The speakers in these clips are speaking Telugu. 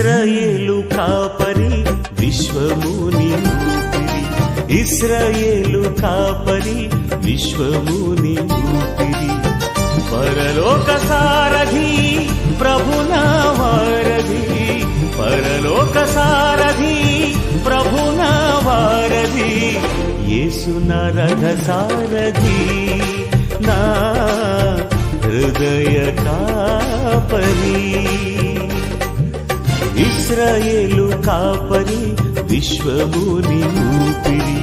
ఇశ్రాయేలు కాపరి విశ్వముని ఊపిరి, ఇశ్రాయేలు కాపరి విశ్వముని ఊపిరి, పరలోక సారథి ప్రభునా వారధి, పరలోక సారథి ప్రభునా వారధి, యేసు నా రథ సారథి నా హృదయ కాపరి. ఇశ్రాయేలు కాపరి విశ్వముని ఊపిరి,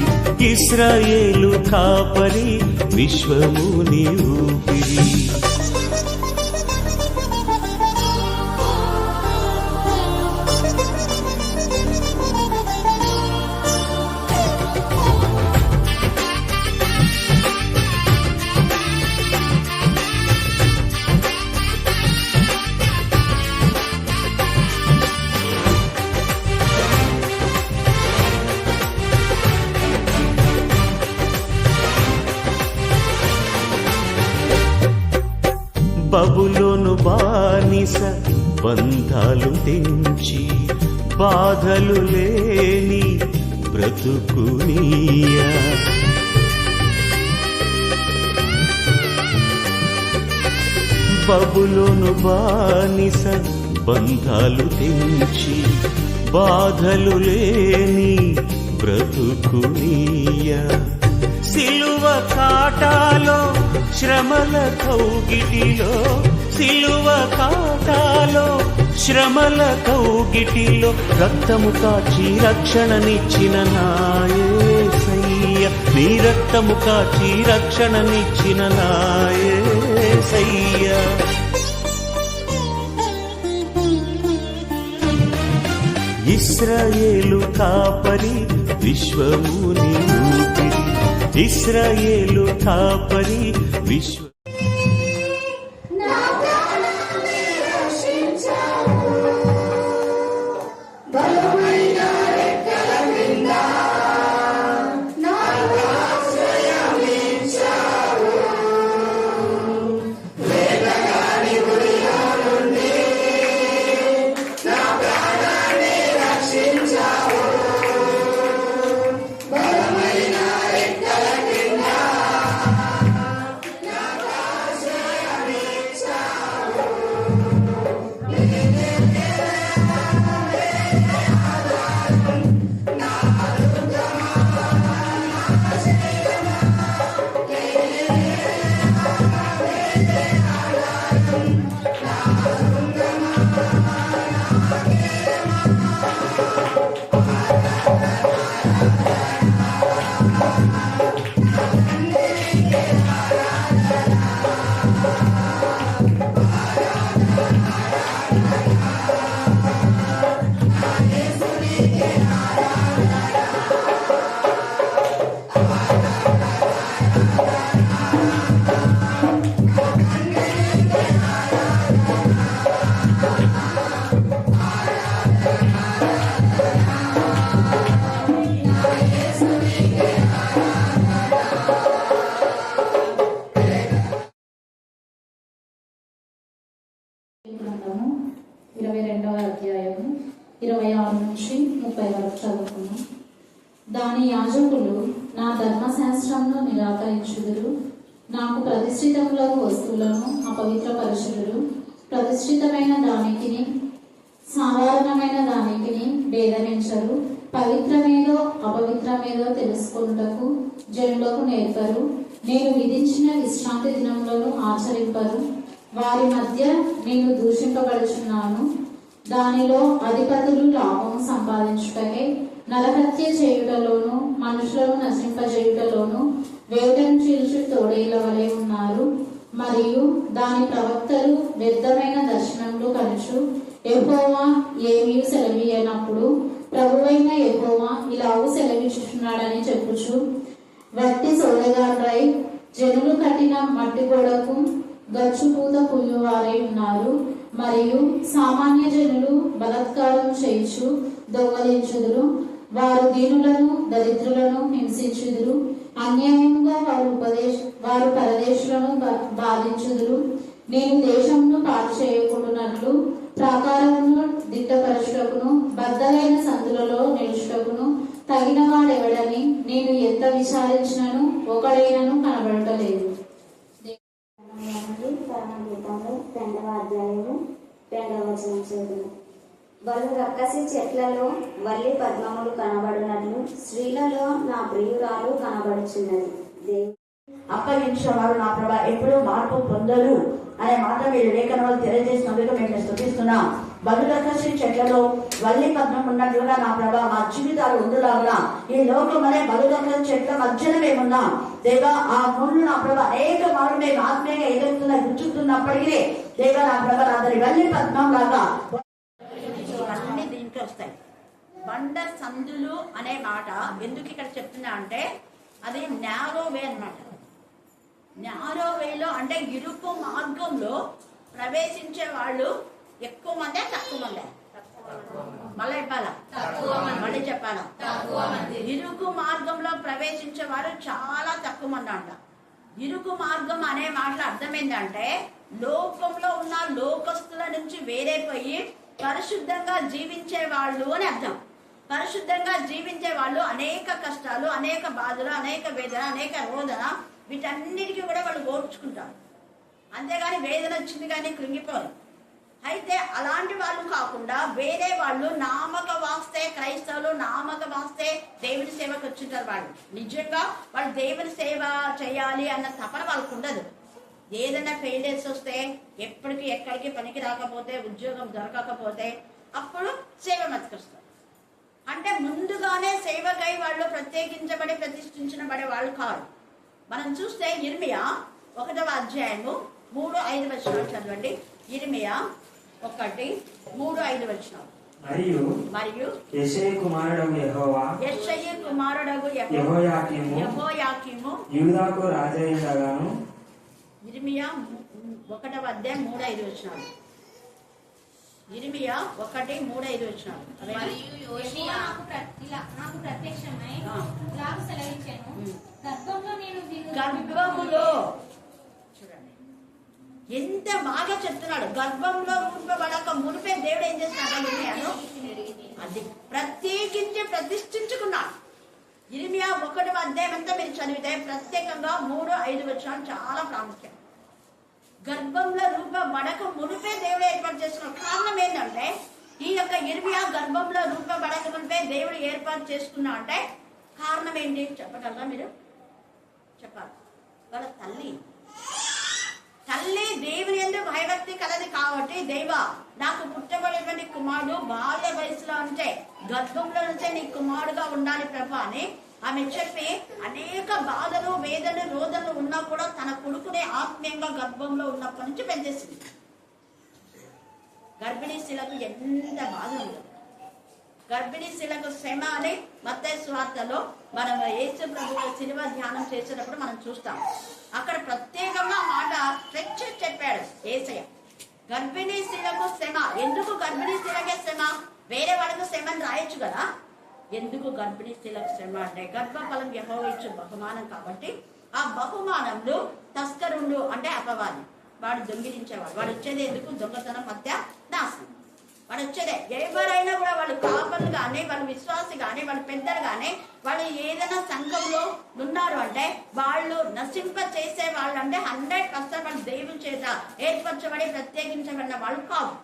ఇశ్రాయేలు కాపరి విశ్వముని ఊపిరి. బబులోను బానిస బంధాలు తెంచి బాధలు లేని బ్రతుకునియా, బబులోను బానిస బంధాలు తెంచి బాధలు లేని బ్రతుకునియా, సిలువ కాటాలో శ్రమల కౌగిటిలో, సిలువ కాటాలో శ్రమల కౌగిటిలో రక్తము కాచి రక్షణనిచ్చిన నా యేసయ్య, నీ రక్తము కాచి రక్షణనిచ్చిన నా యేసయ్య. ఇశ్రాయేలు కాపరి విశ్వముని ఊపిరి, ఇశ్రాయేలు కాపరి విశ్వ. గ్రంథము 22వ అధ్యాయము 26 నుంచి 30 వరకు చదువుకున్నాం. దాని యాజకులు నా ధర్మశాస్త్రంను నిరాకరించుదురు, నాకు ప్రతిష్ఠితములకు వస్తువులను అపవిత్రపరచుదురు, ప్రతిష్ఠితమైన దానికిని సాధారణమైన దానికిని భేదమించరు, పవిత్రమేదో అపవిత్రమేదో తెలుసుకొనుటకు జనులకు నేర్పరు, నేను విధించిన విశ్రాంతి దినములను ఆచరింపరు, వారి మధ్య నేను దూషింపబడుచున్నాను. దానిలో అధిపతులు లాభం సంపాదించుటకై నరహత్య చేయుటలోను మనుషులను నశింపజేయుటలోను వేటను చీల్చు తోడేళ్ల వలె ఉన్నారు. మరియు దాని ప్రవక్తలు వ్యర్థమైన దర్శనములు కనుచు యెహోవా ఏమీ సెలవీయనప్పుడు ప్రభువైన యెహోవా ఇలాగూ సెలవిస్తున్నాడని చెప్పుచు వట్టి సోదగాడ్రై జనులు కట్టిన మట్టి గోడకు గచ్చుపూత పూయువారై ఉన్నారు. మరియు సామాన్య జనులు బలాత్కారం చేయుచు దొంగలించుదురు, వారు దీనులను దరిద్రులను హింసించుదురు, అన్యాయంగా వారు పరదేశులను బాధించుదురు. నేను దేశంను పాడు చేయకుండానట్లు ప్రాకారమును దిట్టపరచుటకును బద్దలైన సందులలో నిలుచుటకును తగిన వాడెవడని నేను ఎంత విచారించినను ఒకడైనను కనబడటలేదు. పరమగీతంలో 2వ అధ్యాయము 2వ వచనం చదువు. వాళ్ళు రక్కసి చెట్లలో వల్లి పద్మములు కనబడినట్లు స్త్రీలలో నా ప్రియురాలు కనబడుచున్నది. దేవుడు అప్పగించిన వారు నా ప్రభా ఎప్పుడూ మార్పు పొందరు అనే మాట మీరు లేఖనంలో తెలియజేసినందుకు మేము స్తుతిస్తున్నాం. బలురకసి చెట్లలో వల్లి పద్మం ఉన్నట్లుగా నా ప్రభా మా జీవితాలు ఉండులాగా ఈ లోకం అనే బలురకసి చెట్ల మధ్యన మేమున్నాం దేవా. ఆ ముళ్ళు నా ప్రభా అనేక మార్లు మేము ఆత్మీయంగా ఎదుగుతున్న గుచ్చుతున్నప్పటికీ దేవా నా ప్రభా అతని వల్లి పద్మం లాగా అన్ని దీంట్లో వస్తాయి. బండ సందులు అనే మాట ఎందుకు ఇక్కడ చెప్తున్నా అంటే అది నారో వే అన్నమాట. నారో వేలో అంటే ఇరుకు మార్గంలో ప్రవేశించే వాళ్ళు ఎక్కువ మందే తక్కువ మందే? మళ్ళీ చెప్పాలా? మళ్ళీ చెప్పాలా? ఇరుకు మార్గంలో ప్రవేశించే వారు చాలా తక్కువ మంది అంట. ఇరుకు మార్గం అనే మాట అర్థం ఏంటంటే లోకంలో ఉన్న లోకస్తుల నుంచి వేరైపోయి పరిశుద్ధంగా జీవించే వాళ్ళు అని అర్థం. పరిశుద్ధంగా జీవించే వాళ్ళు అనేక కష్టాలు, అనేక బాధలు, అనేక వేదన, అనేక రోదన వీటన్నిటికీ కూడా వాళ్ళు ఓర్చుకుంటారు. అంతేగాని వేదన వచ్చింది కానీ కృంగిపోరు. అయితే అలాంటి వాళ్ళు కాకుండా వేరే వాళ్ళు నామక వాస్తే క్రైస్తవులు నామక వాస్తే దేవుని సేవకు వచ్చింటారు. వాళ్ళు నిజంగా వాళ్ళు దేవుని సేవ చేయాలి అన్న తపన వాళ్ళకు ఉండదు. ఏదైనా ఫెయిలియర్స్ వస్తే ఎప్పటికీ ఎక్కడికి పనికి రాకపోతే ఉద్యోగం దొరకకపోతే అప్పుడు సేవ మతికొస్తారు. అంటే ముందుగానే సేవకై వాళ్ళు ప్రత్యేకించబడి ప్రతిష్ఠించబడే వాళ్ళు కాదు. మనం చూస్తే ఇర్మియా 1వ అధ్యాయము 3-5 వచనాలు చదవండి. ఇర్మియా 1:3-5 వచనాలు. మరియు యెషయా కుమారుడగు యెహోయాకీము యూదాకు రాజైనగాను. ఇర్మియా 1వ అధ్యాయం 3-5 వచనాలు. ఇర్మియా 1:3-5 వచనాలు. గర్భములో చూడండి ఎంత బాగా చెప్తున్నాడు. గర్భంలో రూపబడక మునిపే దేవుడు ఏం చేస్తున్నాడు? ఇర్మియాను అది ప్రత్యేకించి ప్రతిష్ఠించుకున్నాడు. ఇర్మియా 1వ అధ్యాయం అంతా మీరు చదివితే ప్రత్యేకంగా 3-5 వచనాలు చాలా ప్రాముఖ్యం. గర్భంలో రూపబడక మునిపే దేవుడు ఏర్పాటు చేసుకున్నాడు. కారణం ఏంటంటే ఈ యొక్క ఇర్మియా గర్భంలో రూపబడక మునిపే దేవుడు ఏర్పాటు చేసుకున్నా అంటే కారణం ఏంటి చెప్పగలరా మీరు? చెప్పాలి. వాళ్ళ తల్లి దేవుని యందు భయభక్తి కలది కాబట్టి దేవ నాకు పుట్టబడినటువంటి కుమారుడు బాల్య వయసులో ఉంటే గర్భంలో నుంచే నీ కుమారుడుగా ఉండాలి ప్రభా అని ఆమె చెప్పి అనేక బాధలు, వేదనలు, రోదనలు ఉన్నా కూడా తన కొడుకునే ఆత్మీయంగా గర్భంలో ఉన్నప్పటి నుంచి పెంచేసింది. గర్భిణీ స్త్రీలకు ఎంత బాధ ఉంది. గర్భిణీ స్త్రీలకు శ్రమ అని మత్తయి సువార్తలో మనం యేసు ప్రభువు శిలువ ధ్యానం చేసేటప్పుడు మనం చూస్తాం. అక్కడ ప్రత్యేకంగా మాట చెప్పాడు యేసయ్య. గర్భిణీ స్త్రీలకు శ్రమ. ఎందుకు గర్భిణీ స్త్రీలకే శ్రమ? వేరే వాళ్ళకు శ్రమని రాయొచ్చు కదా. ఎందుకు గర్భిణీ స్త్రీలకు శ్రమ అంటే గర్భఫలం యెహోవా ఇచ్చు బహుమానం కాబట్టి ఆ బహుమానంలో తస్కరుండు అంటే అపవాది, వాడు దొంగిలించేవాడు. వాడు వచ్చేది ఎందుకు? దొంగతనం, హత్య, నాశనం. వాడు వచ్చేదే. ఎవరైనా కూడా వాళ్ళు కాపర్లు కానీ, వాళ్ళు విశ్వాసి కానీ, వాళ్ళు పెద్దలు కానీ, వాళ్ళు ఏదైనా సంఘంలో ఉన్నారు అంటే వాళ్ళు నశింప చేసే వాళ్ళు అంటే 100% వాళ్ళు దేవుని చేత ఏర్పరచబడి ప్రత్యేకించబడిన వాళ్ళు కాదు.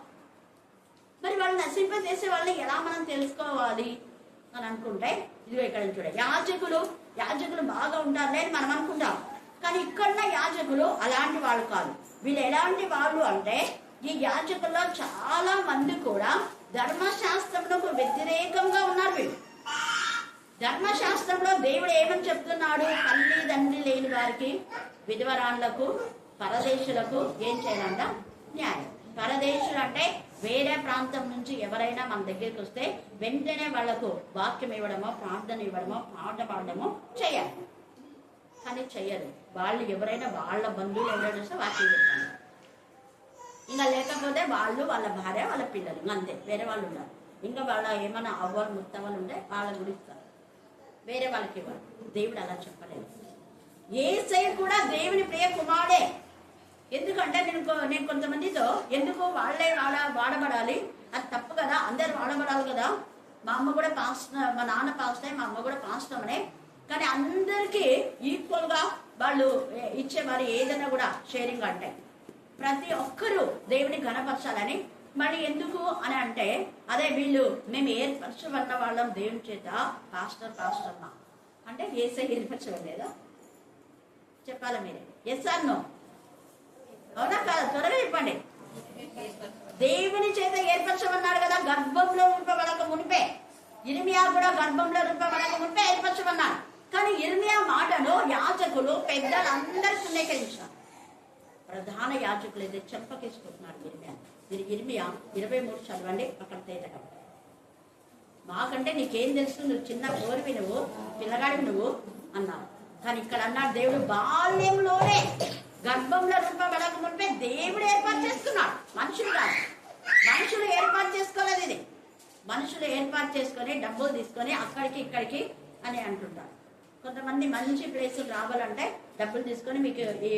మరి వాళ్ళు నశింప చేసే వాళ్ళని ఎలా మనం తెలుసుకోవాలి అని అనుకుంటే ఇదిగో ఇక్కడ చూడండి. యాజకులు బాగా ఉంటారులే అని మనం అనుకుంటాం. కానీ ఇక్కడ యాజకులు అలాంటి వాళ్ళు కాదు. వీళ్ళు ఎలాంటి వాళ్ళు అంటే ఈ యాజకుల్లో చాలా మంది కూడా ధర్మశాస్త్రములకు వ్యతిరేకంగా ఉన్నారు. వీళ్ళు ధర్మశాస్త్రంలో దేవుడు ఏమని చెప్తున్నాడు? తల్లిదండ్రి లేని వారికి, విధవరాళ్లకు, పరదేశులకు ఏం చేయాలంట? న్యాయం. పరదేశులు అంటే వేరే ప్రాంతం నుంచి ఎవరైనా మన దగ్గరికి వస్తే వెంటనే వాళ్లకు వాక్యం ఇవ్వడమో, ప్రార్థన ఇవ్వడమో, పాట పాడడమో చేయాలి. కానీ చెయ్యరు. వాళ్ళు ఎవరైనా వాళ్ళ బంధువులు ఎవరైనా వస్తే వాక్యం చెప్తాను. ఇంకా లేకపోతే వాళ్ళు, వాళ్ళ భార్య, వాళ్ళ పిల్లలు అంతే. వేరే వాళ్ళు ఉన్నారు. ఇంకా వాళ్ళ ఏమైనా అవ్వలు ముత్తవలు ఉంటే వాళ్ళ గుడిస్తారు, వేరే వాళ్ళకి ఇవ్వరు. దేవుడు అలా చెప్పలేదు. యేసయ్య కూడా దేవుని ప్రియ కుమారుడే. ఎందుకంటే నేను కొంతమందితో ఎందుకు వాళ్ళే వాడబడాలి, అది తప్పు కదా, అందరు వాడబడాలి కదా. మా అమ్మ కూడా పాస్టర్, మా నాన్న పాస్టర్, మా అమ్మ కూడా పాస్టర్ అనే. కానీ అందరికీ ఈక్వల్గా వాళ్ళు ఇచ్చేవారు ఏదైనా కూడా షేరింగ్ అంటే ప్రతి ఒక్కరూ దేవుని ఘనపరచాలని. మరి ఎందుకు అని అంటే అదే వీళ్ళు మేము ఏర్పరచబడిన వాళ్ళం దేవుని చేత పాస్టర్ అమ్మా అంటే ఏసై ఏర్పరచబడలేదా చెప్పాలా మీరే? Yes or no? అవునా కాదు? త్వరగా చెప్పండి. దేవుని చేత ఏర్పరచమన్నాడు కదా, గర్భంలో రూపబడక మునిపే. ఇర్మియా కూడా గర్భంలో రూపబడక మునిపే ఏర్పరచమన్నాడు. కానీ ఇర్మియా మాటను యాజకులు పెద్దలు అందరూ శూన్యీకరించారు. ప్రధాన యాజకులు అయితే చెంపకేసుకుంటున్నారు ఇర్మియా. మీరు ఇర్మియా 23 చదవండి, అక్కడ తేటగా. మాకంటే నీకేం తెలుసు, నువ్వు చిన్న కోరివి, నువ్వు పిల్లగాడివి నువ్వు అన్నారు. కానీ ఇక్కడ అన్నాడు దేవుడు బాల్యంలోనే గర్భంలో రూపబడక మునిపే దేవుడు ఏర్పాటు చేసుకున్నాడు, మనుషులు కాదు. మనుషులు ఏర్పాటు చేసుకోలేదు, ఇది మనుషులు ఏర్పాటు చేసుకొని డబ్బులు తీసుకొని అక్కడికి ఇక్కడికి అని అంటుంటారు. కొంతమంది మంచి ప్లేసులు రావాలంటే డబ్బులు తీసుకొని మీకు ఈ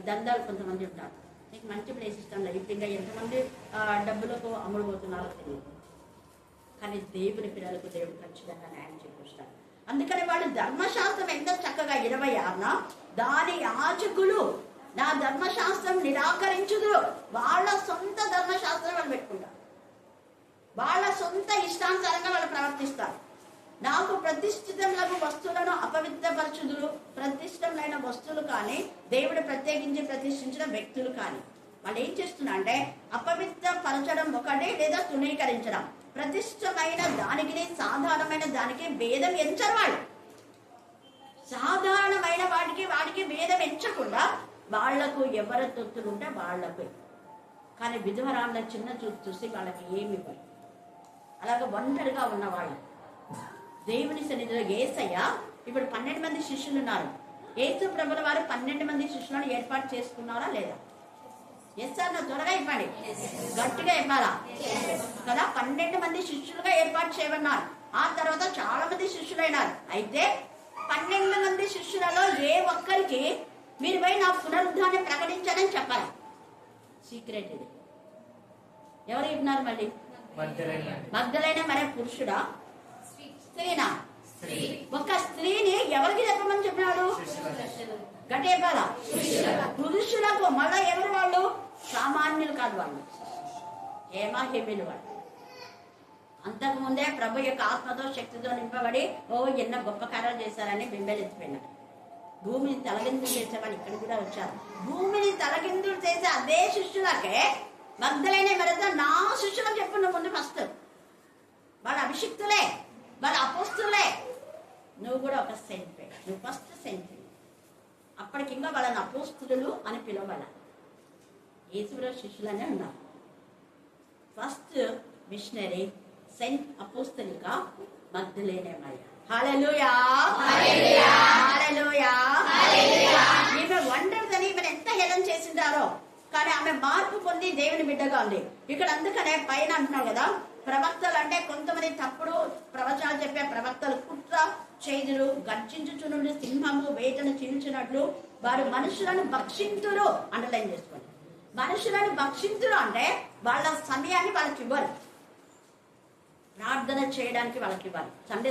దందాలు కొంతమంది ఉంటారు, మీకు మంచి ప్లేస్ ఇష్టం లేదు. ఇప్పుడు ఇంకా ఎంతమంది డబ్బులకు అమ్ముడు పోతున్నారో తెలియదు. కానీ దేవుని పిల్లలకు దేవుడు ఖచ్చితంగా న్యాయం చేకూరుస్తాడు. అందుకని వాళ్ళు ధర్మశాస్త్రం ఎంత చక్కగా 26న దాని యాజకులు నా ధర్మశాస్త్రం నిరాకరించుదురు. వాళ్ళ సొంత ధర్మశాస్త్రం వాళ్ళు పెట్టుకుంటారు, వాళ్ళ సొంత ఇష్టానుసారంగా వాళ్ళు ప్రవర్తిస్తారు. నాకు ప్రతిష్ఠితమైన వస్తువులను అపవిత్రపరచుదురు. ప్రతిష్టమైన వస్తువులు కానీ దేవుడు ప్రత్యేకించి ప్రతిష్ఠించిన వ్యక్తులు కానీ వాళ్ళు ఏం చేస్తున్నా అంటే అపవిత్రపరచడం ఒకటి, లేదా తృణీకరించడం. ప్రతిష్టమైన దానికి సాధారణమైన దానికి భేదం ఎంచరు వాళ్ళు. సాధారణమైన వాటికి భేదం ఎంచకుండా వాళ్లకు ఎవరి తొత్తులు ఉంటే వాళ్లకు. కానీ విధవరాళ్ళ చిన్న చూసి వాళ్ళకి ఏమి పోయి అలాగే ఒంటరిగా ఉన్నవాళ్ళు దేవుని సన్నిధిలో యేసయ్య ఇప్పుడు 12 మంది శిష్యులు ఉన్నారు. యేసు ప్రభుల వారు 12 మంది శిష్యులను ఏర్పాటు చేసుకున్నారా లేదా? ఎస్ అన్న త్వరగా ఇవ్వండి, గట్టిగా ఇవ్వాలా కదా. 12 మంది శిష్యులుగా ఏర్పాటు చేయమన్నారు. ఆ తర్వాత చాలా మంది శిష్యులైనారు. అయితే 12 మంది శిష్యులలో ఏ ఒక్కరికి మీరు పోయి నా పునరుద్ధాన్ని ప్రకటించాలని చెప్పాలి. సీక్రెట్ ఇది. ఎవరు ఇవ్వన్నారు? మళ్ళీ మగ్దలైన మరే పురుషుడా స్త్రీనా? ఒక స్త్రీని ఎవరికి చెప్పమని చెప్పినాడు? గట్టి చెప్పాలా? పురుషులకు. మళ్ళా ఎవరు వాళ్ళు? సామాన్యులు కాదు, వాళ్ళు హేమాహేమిలు వాళ్ళు. అంతకుముందే ప్రభు యొక్క ఆత్మతో శక్తితో నింపబడి ఎన్నో గొప్ప కార్యాలు చేశారని బింబెలెత్తిపోయినారు. భూమిని తలగిందులు చేసేవాళ్ళు ఇక్కడ కూడా వచ్చారు. భూమిని తలగిందులు చేసే అదే శిష్యులకే మగ్దలైన మరద నా శిష్యులకు చెప్పు నువ్వు ముందు ఫస్ట్. వాళ్ళ అభిషిక్తులే, వాళ్ళ అపోస్తులే. నువ్వు కూడా ఒక సెంట్, నువ్వు ఫస్ట్ సెంట్. అప్పటికి ఇంకా వాళ్ళని అపోస్తులు అని పిలవాలి. యేసుప్రభు శిష్యులనే ఉన్నారు. ఫస్ట్ మిషనరీ సెంట్ అపోస్తలిక మగ్దలేనే మరియ. హల్లెలూయా, హల్లెలూయా. ఈమె వండర్స్ అని ఈమెను ఎంత హేళన చేసిండారో, కానీ ఆమె మార్పు పొంది దేవుని బిడ్డగా ఉంది. ఇక్కడ అందుకనే పైన అంటున్నాడు కదా, ప్రవక్తలు అంటే కొంతమంది తప్పుడు ప్రవచనాలు చెప్పే ప్రవక్తలు కుట్ర చేదురు, గర్జించుచునుండి సింహము వేటను చీల్చినట్లు వారు మనుషులను భక్షింతురు. అండర్లైన్ చేసుకోండి, మనుషులను భక్షింతురు అంటే వాళ్ళ సమయాన్ని వాళ్ళకి ఇవ్వాలి, ప్రార్థన చేయడానికి వాళ్ళకి ఇవ్వాలి. సండే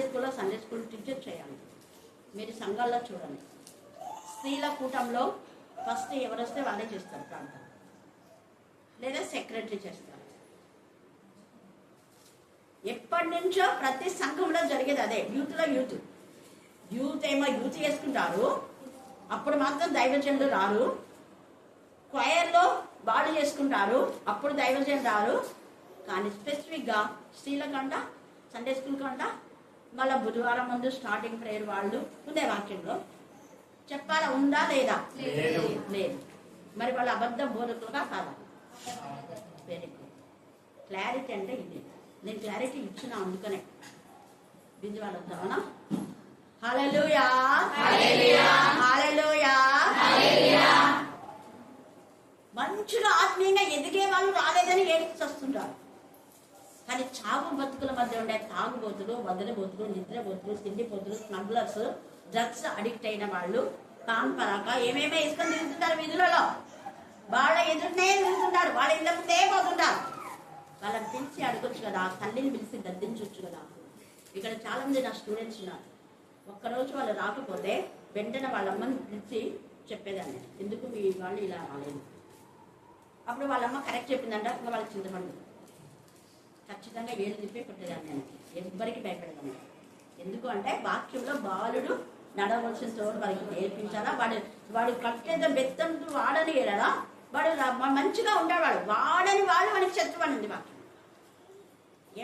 స్కూల్ టీచర్ చేయాలి. మీరు సంఘాల్లో చూడండి, స్త్రీల కూటంలో ఫస్ట్ ఎవరు వస్తే వాళ్ళే చేస్తారు ప్రార్థన, లేదా సెక్రటరీ చేస్తారు. ఎప్పటి నుంచో ప్రతి సంఘంలో జరిగేది అదే. యూత్ ఏమో యూత్ చేసుకుంటారు, అప్పుడు మాత్రం దైవజనులు రారు. క్వైర్లో వాళ్ళు చేసుకుంటారు, అప్పుడు దైవజనులు రారు. కానీ స్పెసిఫిక్గా స్త్రీలకంట సండే స్కూల్ కంట మళ్ళీ బుధవారం ముందు స్టార్టింగ్ ప్రేయర్ వాళ్ళు ఉందే వాక్యంలో చెప్పాలా? ఉందా లేదా? లేదు. మరి వాళ్ళ అబద్ధ బోధకులుగా కాదా? Very good. క్లారిటీ అంటే ఇది. నేను క్లారిటీ ఇచ్చిన అందుకనే బిందు వాళ్ళంతా. అవునా? హల్లెలూయా, హల్లెలూయా. మంచిగా ఆత్మీయంగా ఎదిగే వాళ్ళు రాలేదని ఏడుపు వస్తుంటారు. కానీ చావు బతుకుల మధ్య ఉండే తాగుబోతులు, వదిలిబోతులు, నిద్రబోతులు, తిండిపోతులు, స్మగ్లర్స్, డ్రగ్స్ అడిక్ట్ అయిన వాళ్ళు కాన్పరాక ఏమేమో వేసుకొని తిరుగుతుంటారు వీధులలో. వాళ్ళ ఎదురునే తిరుగుతుంటారు, వాళ్ళ ఇళ్ళ ముందే పోతుంటారు. వాళ్ళని పిలిచి అడగొచ్చు కదా, తల్లిని పిలిచి గద్దించవచ్చు కదా. ఇక్కడ చాలా మంది నా స్టూడెంట్స్ ఉన్నారు. ఒక్కరోజు వాళ్ళు రాకపోతే వెంటనే వాళ్ళ అమ్మని పిలిచి చెప్పేదాన్ని, ఎందుకు మీ వాళ్ళు ఇలా రాలేదు. అప్పుడు వాళ్ళమ్మ కరెక్ట్ చెప్పిందంట, ఇంకా వాళ్ళకి చింతపండు ఖచ్చితంగా ఏళ్ళు తిప్పి కొట్టేదాన్ని. నేను ఎవ్వరికి భయపడదాన్ని. ఎందుకు అంటే వాక్యంలో బాలుడు నడవలసిన చోటు వాడికి నేర్పించాలా. వాడు కట్టేద బెత్తంతో వాడని ఏడా వాడు మంచిగా ఉండేవాడు. వాడని వాళ్ళు మనకి శత్రువు ఉంది వాక్యం.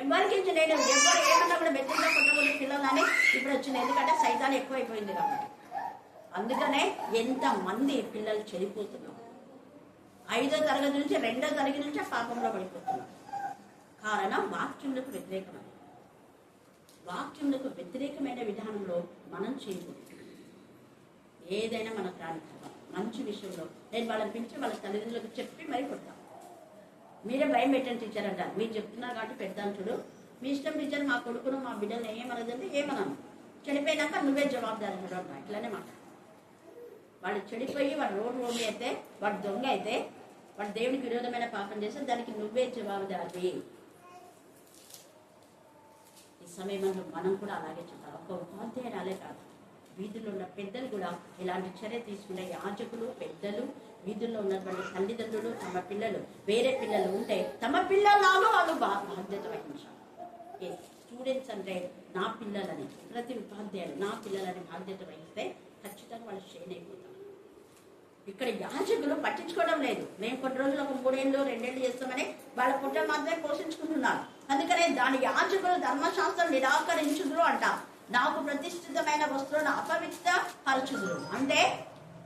ఎవరికి నేను ఎవరు ఏమన్నా కూడా బెత్తంతో కొట్టకూడదు పిల్లలని ఇప్పుడు వచ్చింది. ఎందుకంటే సైతాన్ని ఎక్కువైపోయింది కాబట్టి. అందుకనే ఎంతమంది పిల్లలు చెడిపోతున్నారు. 5వ తరగతి నుంచి 2వ తరగతి నుంచి పాపంలో పడిపోతున్నారు. కారణం వాక్యములకు వ్యతిరేకమైన విధానంలో మనం చేయకూడదు. ఏదైనా మనకు రాని కదా మంచి విషయంలో నేను వాళ్ళని పిలిచి వాళ్ళ తల్లిదండ్రులకు చెప్పి మరీ కొడతాను. మీరే భయం పెట్టండి టీచర్ అంటారు. మీరు చెప్తున్నారు కాబట్టి పెడతాను చూడు, మీ ఇష్టం టీచర్, మా కొడుకును మా బిడ్డలు ఏమనదంటే ఏమన్నాను, చెడిపోయినాక నువ్వే జవాబుదారి అంటా. ఇట్లానే మాట. వాడు చెడిపోయి వాడు రోడ్డు అయితే, వాడు దొంగ అయితే, వాడు దేవునికి విరోధమైన పాపం చేస్తే దానికి నువ్వే జవాబుదారి. ఈ సమయంలో మనం కూడా అలాగే చెప్పాలి. ఒక్క ఉపాధ్యాయురాలే కాదు, వీధుల్లో ఉన్న పెద్దలు కూడా ఇలాంటి చర్య తీసుకునే యాజకులు, పెద్దలు, వీధుల్లో ఉన్నటువంటి తల్లిదండ్రులు తమ పిల్లలు వేరే పిల్లలు ఉంటే తమ పిల్లలాగా వాళ్ళు బాధ్యత వహించాలి. స్టూడెంట్స్ అంటే నా పిల్లలని, ప్రతి ఉపాధ్యాయులు నా పిల్లలని బాధ్యత వహిస్తే ఖచ్చితంగా వాళ్ళు షేన్ అయిపోతారు. ఇక్కడ యాజకులు పట్టించుకోవడం లేదు. మేము కొన్ని రోజులు ఒక 3 ఏళ్ళు 2 ఏళ్ళు చేస్తామని వాళ్ళ పుట్టలు మాత్రమే పోషించుకుంటున్నారు. అందుకనే దాని యాజకులు ధర్మశాస్త్రం నిరాకరించుదురు అంట. నాకు ప్రతిష్ఠితమైన వస్తువులను అపవిత్ర పరచుదురు అంటే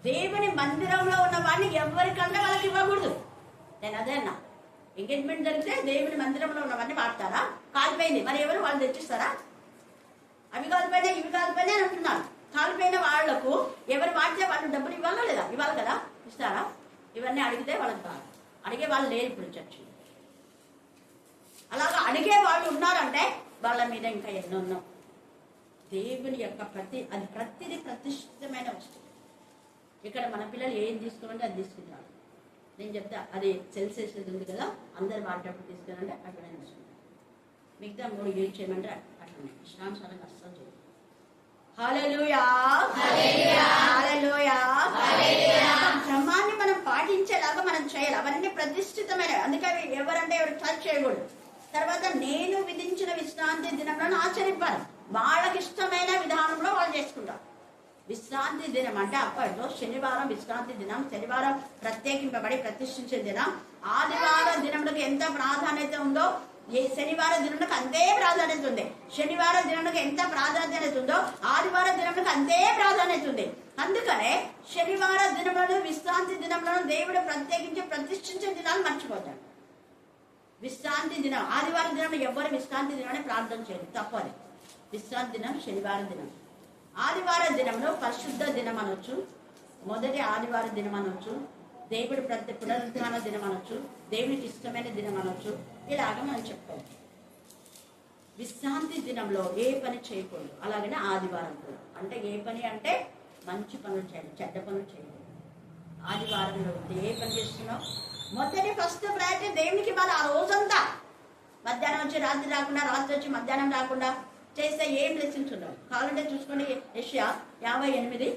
దేవుని మందిరంలో ఉన్న వాడిని ఎవరికంటే వాళ్ళకి ఇవ్వకూడదు. నేను అదే అన్నా, ఎంగేజ్మెంట్ జరిగితే దేవుని మందిరంలో ఉన్నవన్నీ వాడతారా? కాలిపోయింది, మరి ఎవరు వాళ్ళు తెచ్చిస్తారా? అవి కాలిపోయినా ఇవి కాలిపోయినా అని అంటున్నారు. కాలిపోయిన వాళ్లకు ఎవరు వాడితే వాళ్ళు డబ్బులు ఇవ్వాలా లేదా? ఇవ్వాలి కదా, ఇస్తారా? ఇవన్నీ అడిగితే వాళ్ళకి కాదు. అడిగే వాళ్ళు లేరు ఇప్పుడు చర్చి. అలాగా అడిగే వాళ్ళు ఉన్నారంటే వాళ్ళ మీద ఇంకా ఎన్నో దేవుని యొక్క ప్రతిదీ ప్రతిష్ఠితమైన వస్తువు. ఇక్కడ మన పిల్లలు ఏం తీసుకోమంటే అది తీసుకుంటారు. నేను చెప్తా, అది సెల్సేసేది ఉంది కదా, అందరు వాడేటప్పుడు తీసుకున్నారంటే అట్లనే తీసుకుంటారు. మిగతా 3 ఏం చేయమంటే అట్లనే ఇష్టానుసారంగా అస్సలు చేయదు. హల్లెలూయా, హల్లెలూయా. క్రమాన్ని మనం పాటించేలాగా మనం చేయాలి. అవన్నీ ప్రతిష్ఠితమైనవి. అందుకే అవి ఎవరంటే ఎవరు టచ్ చేయకూడదు. తర్వాత నేను విధించిన విశ్రాంతి దినంలో ఆచరింపాలి. వాళ్ళకి ఇష్టమైన విధానంలో వాళ్ళు చేసుకుంటారు. విశ్రాంతి దినం అంటే అప్పట్లో శనివారం విశ్రాంతి దినం, శనివారం ప్రత్యేకింపబడి ప్రతిష్ఠించే దినం. ఆదివారం దినములకు ఎంత ప్రాధాన్యత ఉందో శనివారం దినములకు అంతే ప్రాధాన్యత ఉంది. శనివారం దినములకు ఎంత ప్రాధాన్యత ఉందో ఆదివారం దినములకు అంతే ప్రాధాన్యత ఉంది. అందుకనే శనివారం దినములను విశ్రాంతి దినంలో దేవుడు ప్రత్యేకించి ప్రతిష్ఠించే దినాలు మర్చిపోతాడు. విశ్రాంతి దినం ఆదివారం దినం ఎవరు విశ్రాంతి దినాన్ని ప్రార్థన చేయరు, తప్పది. విశ్రాంతి దినం శనివారం దినం. ఆదివారం దినంలో పరిశుద్ధ దినం అనొచ్చు, మొదటి ఆదివారం దినం అనొచ్చు, దేవుడు పునరుద్ధాన దినం అనొచ్చు, దేవునికి ఇష్టమైన దినం అనొచ్చు. ఇలాగ మనం చెప్పుకోవచ్చు. విశ్రాంతి దినంలో ఏ పని చేయకూడదు. అలాగనే ఆదివారం కూడా అంటే ఏ పని అంటే మంచి పనులు చేయాలి, చెడ్డ పనులు చేయకూడదు. ఆదివారంలో ఏ పని చేస్తున్నావు మొదటి ఫస్ట్ ప్రయారిటీ దేవునికి ఇవ్వాలి. ఆ రోజంతా మధ్యాహ్నం వచ్చి రాత్రి రాకుండా, రాత్రి వచ్చి మధ్యాహ్నం రాకుండా చేస్తే ఏం బ్లెస్సింగ్స్ ఉండవు. కావాలంటే చూసుకోండి, యెషయా 58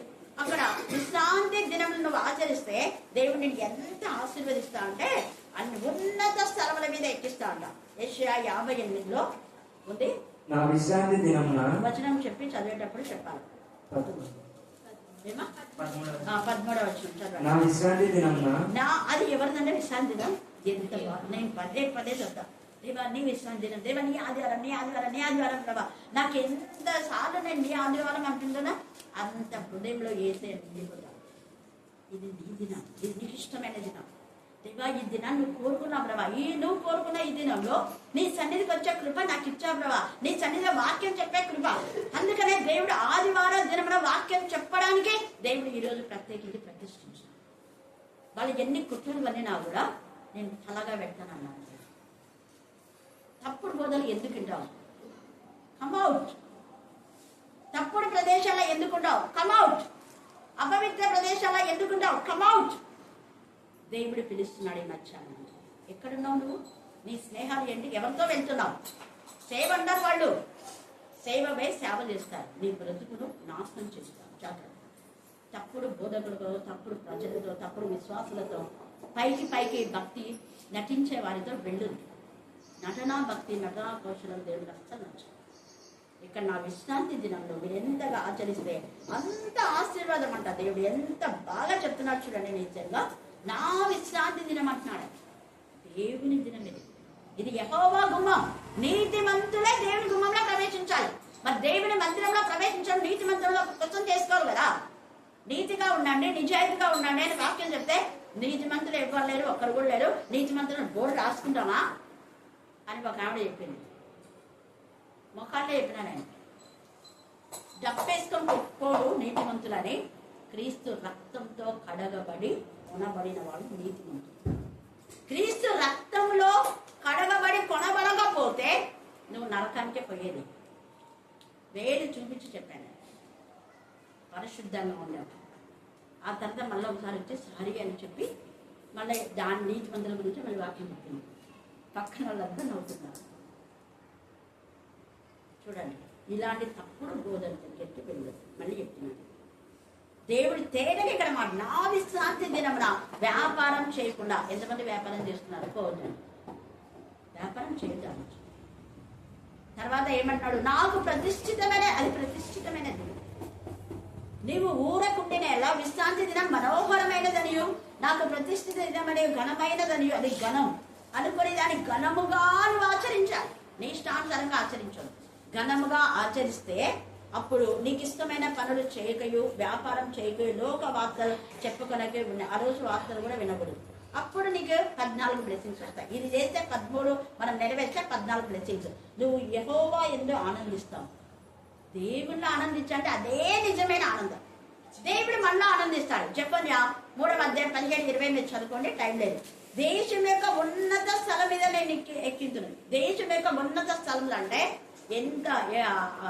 అక్కడ విశ్రాంతి దినం నువ్వు ఆచరిస్తే దేవుడు నిన్ను ఎంత ఆశీర్వదిస్తా అంటే అన్ని ఉన్నత స్థలముల మీద ఎక్కిస్తా అంట. యెషయా 58లో ఉంది. నా విశ్రాంతి దినమున వచనం చెప్పి చదివేటప్పుడు చెప్పాలి. 13వ వచనం నా విశ్రాంతి దినమున అది ఎవరిదంటే విశ్రాంతి దినం. ఎంత నేను పదే చెప్తా, దేవా నీ విశ్రాంతి దినం, దేవా నీ ఆదివారం, నీ ఆదివారం, నీ ఆదివారం ప్రభా. నాకు ఎంత సార్లు నేను నీ ఆదివారం అంటుందా అంత హృదయంలో వేసే నిండిపోతాను. ఇది నీ దినం, ఇది నీకు ఇష్టమైన దినం. దేవా ఈ దినాన్ని నువ్వు కోరుకున్నావు ప్రభా. నువ్వు కోరుకున్న ఈ దినంలో నీ సన్నిధికి వచ్చే కృప నాకు ఇచ్చావు ప్రభా. నీ సన్నిధిలో వాక్యం చెప్పే కృప. అందుకనే దేవుడు ఆదివారం దినంలో వాక్యం చెప్పడానికి దేవుడు ఈరోజు ప్రత్యేకించి ప్రతిష్ఠించాడు. వాళ్ళు ఎన్ని కుట్రలు వల్లినా కూడా నేను తలగా పెడతానన్నాను. తప్పుడు బోధలు ఎందుకు వింటావు? కమ్అవుట్. తప్పుడు ప్రదేశాల్లో ఎందుకుంటావు? కమ్అవుట్. అపవిత్ర ప్రదేశాల్లో ఎందుకుంటావు? కమ్అవుట్. దేవుడు పిలుస్తున్నాడు ఈ మధ్యాహ్నం. ఎక్కడున్నావు నువ్వు? నీ స్నేహాలు ఏంటి? ఎవరితో వెళ్తున్నావు? సేవ అంటారు వాళ్ళు. సేవపై సేవ చేస్తారు. నీ బ్రతుకును నాశనం చేస్తారు. జాగ్రత్త. తప్పుడు బోధకులతో, తప్పుడు ప్రజలతో, తప్పుడు విశ్వాసులతో, పైకి భక్తి నటించే వారితో వెళ్ళుంది. నటనా భక్తి, నటనా కౌశలం దేవుడికి అస్సలు నచ్చదు. ఇక్కడ నా విశ్రాంతి దినంలో మీరు ఎంతగా ఆచరిస్తే అంత ఆశీర్వాదం అంట. దేవుడు ఎంత బాగా చెప్తున్నాడు చూడండి. నిజంగా నా విశ్రాంతి దినం అంటున్నాడు. దేవుని దినం ఇది యెహోవా గుమ్మం. నీతిమంతులే దేవుని గుమ్మంలో ప్రవేశించాలి. మరి దేవుని మందిరంలో ప్రవేశించడం నీతి మందిరంలో కోసం చేసుకోరు కదా. నీతిగా ఉండండి, నిజాయితీగా ఉండండి అని వాక్యం చెప్తే నీతి మంతులు ఎవ్వరు లేరు, ఒక్కరు కూడా లేరు. నీతి మంతులను బోర్డు రాసుకుంటామా అని ఒక ఆవిడ చెప్పింది. మొఖాల్లో చెప్పినా నేను డప్పేసుకొని ఒప్పుకోడు నీతిమంతులని. క్రీస్తు రక్తంతో కడగబడి కొనబడిన వాడు నీతిమంతుడు. క్రీస్తు రక్తంలో కడగబడి కొనబడకపోతే నువ్వు నరకానికే పోయేది. వేడి చూపించి చెప్పాను. పరిశుద్ధంగా ఉండవు. ఆ తర్వాత మళ్ళీ ఒకసారి వచ్చి సారీ అని చెప్పి మళ్ళీ దాని నీతి మందుల గురించి మళ్ళీ వాక్యం చెప్పింది. పక్కన వాళ్ళంతా నవ్వుతున్నారు. చూడండి, ఇలాంటి తప్పుడు బోధన దగ్గరికి వెళ్ళదు. మళ్ళీ చెప్తున్నాను, దేవుడు తేటగా ఇక్కడ మాట, నా విశ్రాంతి దినమున వ్యాపారం చేయకుండా. ఎంతమంది వ్యాపారం చేస్తున్నారు? పోవద్దండి, వ్యాపారం చేయడం. తర్వాత ఏమంటున్నాడు? నాకు ప్రతిష్ఠితమైన, అది ప్రతిష్ఠితమైన దినం. నీవు ఊరకుండిన ఎలా విశ్రాంతి దినం మనోహరమైనదనియు, నాకు ప్రతిష్ఠిత దినం అనే ఘనమైనదనియు, అది ఘనం అనుకుని దాన్ని ఘనముగా నువ్వు ఆచరించాలి. నీ ఇష్టానుసారంగా ఆచరించదు. ఘనముగా ఆచరిస్తే అప్పుడు నీకు ఇష్టమైన పనులు చేయకయు, వ్యాపారం చేయకయు, లోక వార్తలు చెప్పుకొనకే ఉన్నాయి. ఆ రోజు వార్తలు కూడా వినకూడదు. అప్పుడు నీకు 14 బ్లెస్సింగ్స్ వస్తాయి. ఇది చేస్తే 13 మనం నెరవేర్చే 14 బ్లెస్సింగ్స్. నువ్వు యెహోవా యందు ఆనందిస్తావు. దేవుళ్ళు ఆనందించంటే అదే నిజమైన ఆనందం. దేవుడు మనలో ఆనందిస్తాడు. జెఫన్యా 3వ అధ్యాయం 17-20 మీరు చదువుకోండి, టైం లేదు. దేశం యొక్క ఉన్నత స్థలం మీద నేను ఎక్కించున్నాను. దేశం యొక్క ఉన్నత స్థలంలో అంటే ఎంత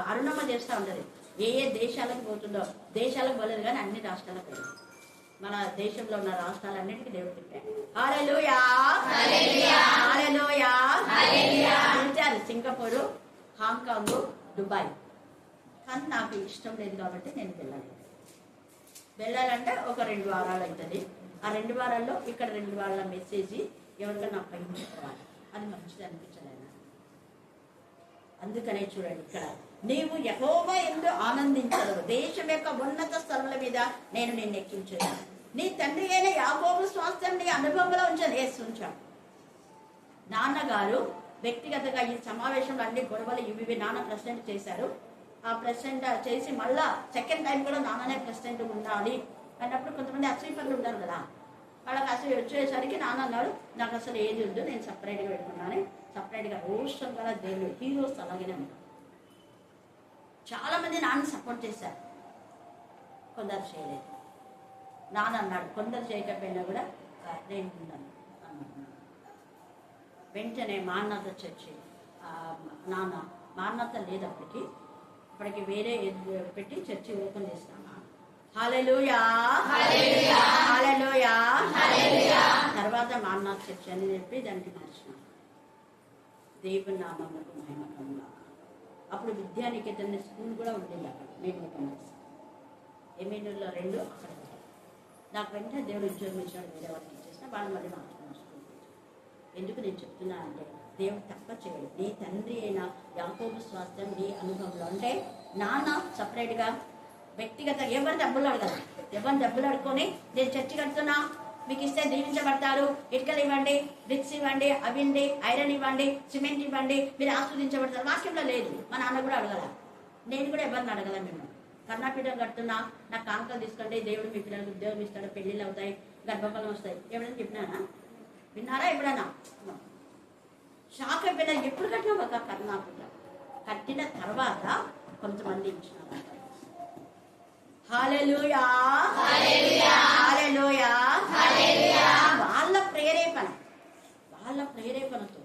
అరుణమ్మ చేస్తూ ఉంటుంది. ఏ ఏ దేశాలకు పోతుందో, దేశాలకు పోలేదు కానీ అన్ని రాష్ట్రాలకు పోయింది. మన దేశంలో ఉన్న రాష్ట్రాలన్నిటికీ దేవుడు తిప్పాడు. హల్లెలూయా, హల్లెలూయా, హల్లెలూయా. Singapore, Hong Kong, Dubai. కానీ నాకు ఇష్టం లేదు కాబట్టి నేను వెళ్ళాలంటే ఒక 2 వారాలు అవుతుంది. ఆ 2 వారాల్లో ఇక్కడ 2 వారాల మెసేజ్ ఎవరికైనా నాకు పైపోవాలి. అది మంచిది అనిపించలేదు. అందుకనే చూడండి, ఇక్కడ నీవు యెహోవా యందు ఆనందించదు. దేశం యొక్క ఉన్నత స్థలముల మీద నేను నిన్ను ఎక్కించాను. నీ తండ్రి అయిన యాకోబు స్వాస్థ్యం నీ అనుభవంలో ఉంచాడు. నాన్నగారు వ్యక్తిగతంగా ఈ సమావేశంలో అన్ని గొడవలు ఇవి నాన్న ప్రెసిడెంట్ చేశారు. ఆ ప్రెసిడెంట్ చేసి మళ్ళా సెకండ్ టైం కూడా నాన్ననే ప్రెసిడెంట్ ఉండాలి అన్నప్పుడు కొంతమంది అసూయపరులు ఉంటారు కదా. వాళ్ళకి అసలు వచ్చేసరికి నాన్న అన్నాడు, నాకు అసలు ఏది వద్దు, నేను సపరేట్గా పెట్టుకున్నాను. సపరేట్గా రోషం గల దేవుడు, హీరోస్ అలాగనే ఉంటారు. చాలా మంది నాన్న సపోర్ట్ చేశారు, కొందరు చేయలేదు. నాన్న అన్నాడు, కొందరు చేయకపోయినా కూడా నేను ఉన్నాను అన్నాడు. వెంటనే మాన్నత చర్చి, నాన్న మాన్నత లేదు అప్పటికి వేరే పెట్టి చర్చి ఓపెన్ చేస్తాను. హల్లెలూయా, హల్లెలూయా, హల్లెలూయా, హల్లెలూయా. తర్వాత మాన్నత చర్చి అని చెప్పి దానికి మార్చిన. దేవుని నామమునకు మహిమ కలుగును. అప్పుడు విద్యానికేతన్ స్కూల్ కూడా ఉండేది అక్కడ. నేను ఓపెన్ చేస్తాను. ఎమ్మెన్యూర్లో 2 అక్కడ. నాకు వెంటనే దేవుడు ఉద్యోగం ఇచ్చాడు. వేరే వాళ్ళకి ఇచ్చేసిన వాళ్ళు మళ్ళీ మార్చుకున్నాను స్కూల్. ఎందుకు నేను చెప్తున్నా అంటే దేవుడు తప్ప చేయడు. నీ తండ్రి అయిన యాకోబు స్వాస్థ్యం నీ అనుభవంలో అంటే నాన్న సపరేట్గా వ్యక్తిగత ఎవరు డబ్బులు అడగదు. ఎవరిని డబ్బులు అడుక్కొని నేను చర్చి కడుతున్నా, మీకు ఇస్తే దీవించబడతారు, ఇటుకలు ఇవ్వండి, బ్రిక్స్ ఇవ్వండి, అవిండి, ఐరన్ ఇవ్వండి, సిమెంట్ ఇవ్వండి, మీరు ఆస్వాదించబడతారు. వాక్యంలో లేదు. మా నాన్న కూడా అడగల, నేను కూడా ఎవరిని అడగల. మేము కర్ణాపీఠం కడుతున్నా, నాకు కానుకలు తీసుకోండి, దేవుడు మీ పిల్లలకు ఉద్యోగం ఇస్తాడు, పెళ్ళిళ్ళు అవుతాయి, గర్భఫలం వస్తాయి. ఎవరైనా చెప్పినానా? విన్నారా ఎప్పుడైనా? షాక్ అయిపోయినా. ఎప్పుడు కట్టినా ఒక కర్ణాపీఠం కట్టిన తర్వాత కొంతమంది ఇచ్చినారు. హల్లెలూయా, హల్లెలూయా, హల్లెలూయా, హల్లెలూయా. వాళ్ళ ప్రేరేపణతో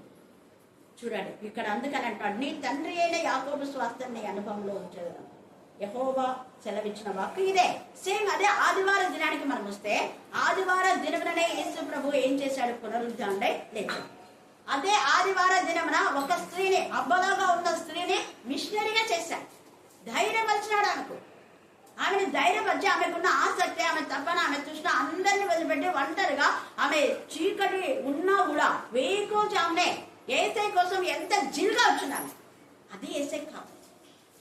చూడండి ఇక్కడ. అందుకని అంటాడు, నీ తండ్రి అయిన యాకోబు స్వాస్థ్యం నీ అనుభవంలో ఉంచగలరు. యెహోవా సెలవిచ్చిన వాక్కు ఇదే. సేమ్ అదే ఆదివారం దినానికి మనం వస్తే, ఆదివారం దినముననే యేసు ప్రభు ఏం చేశాడు? పునరుద్ధానుడై లేచాడు. అదే ఆదివారం దినమున ఒక స్త్రీని, అబ్బలాగా ఉన్న స్త్రీని మిషనరీగా చేశాడు. ధైర్యపరిచినాడు ఆమెకు. ఆమెను ధైర్యపరిచి ఆమెకున్న ఆసక్తి, ఆమె తపన, ఆమె తృష్ణ అందరినీ వదిలిపెట్టి ఒంటరిగా ఆమె చీకటి ఉన్నా కూడా వేకోజామునే ఏసై కోసం ఎంత జిల్గా వచ్చినాను. అది ఏసై కాదు.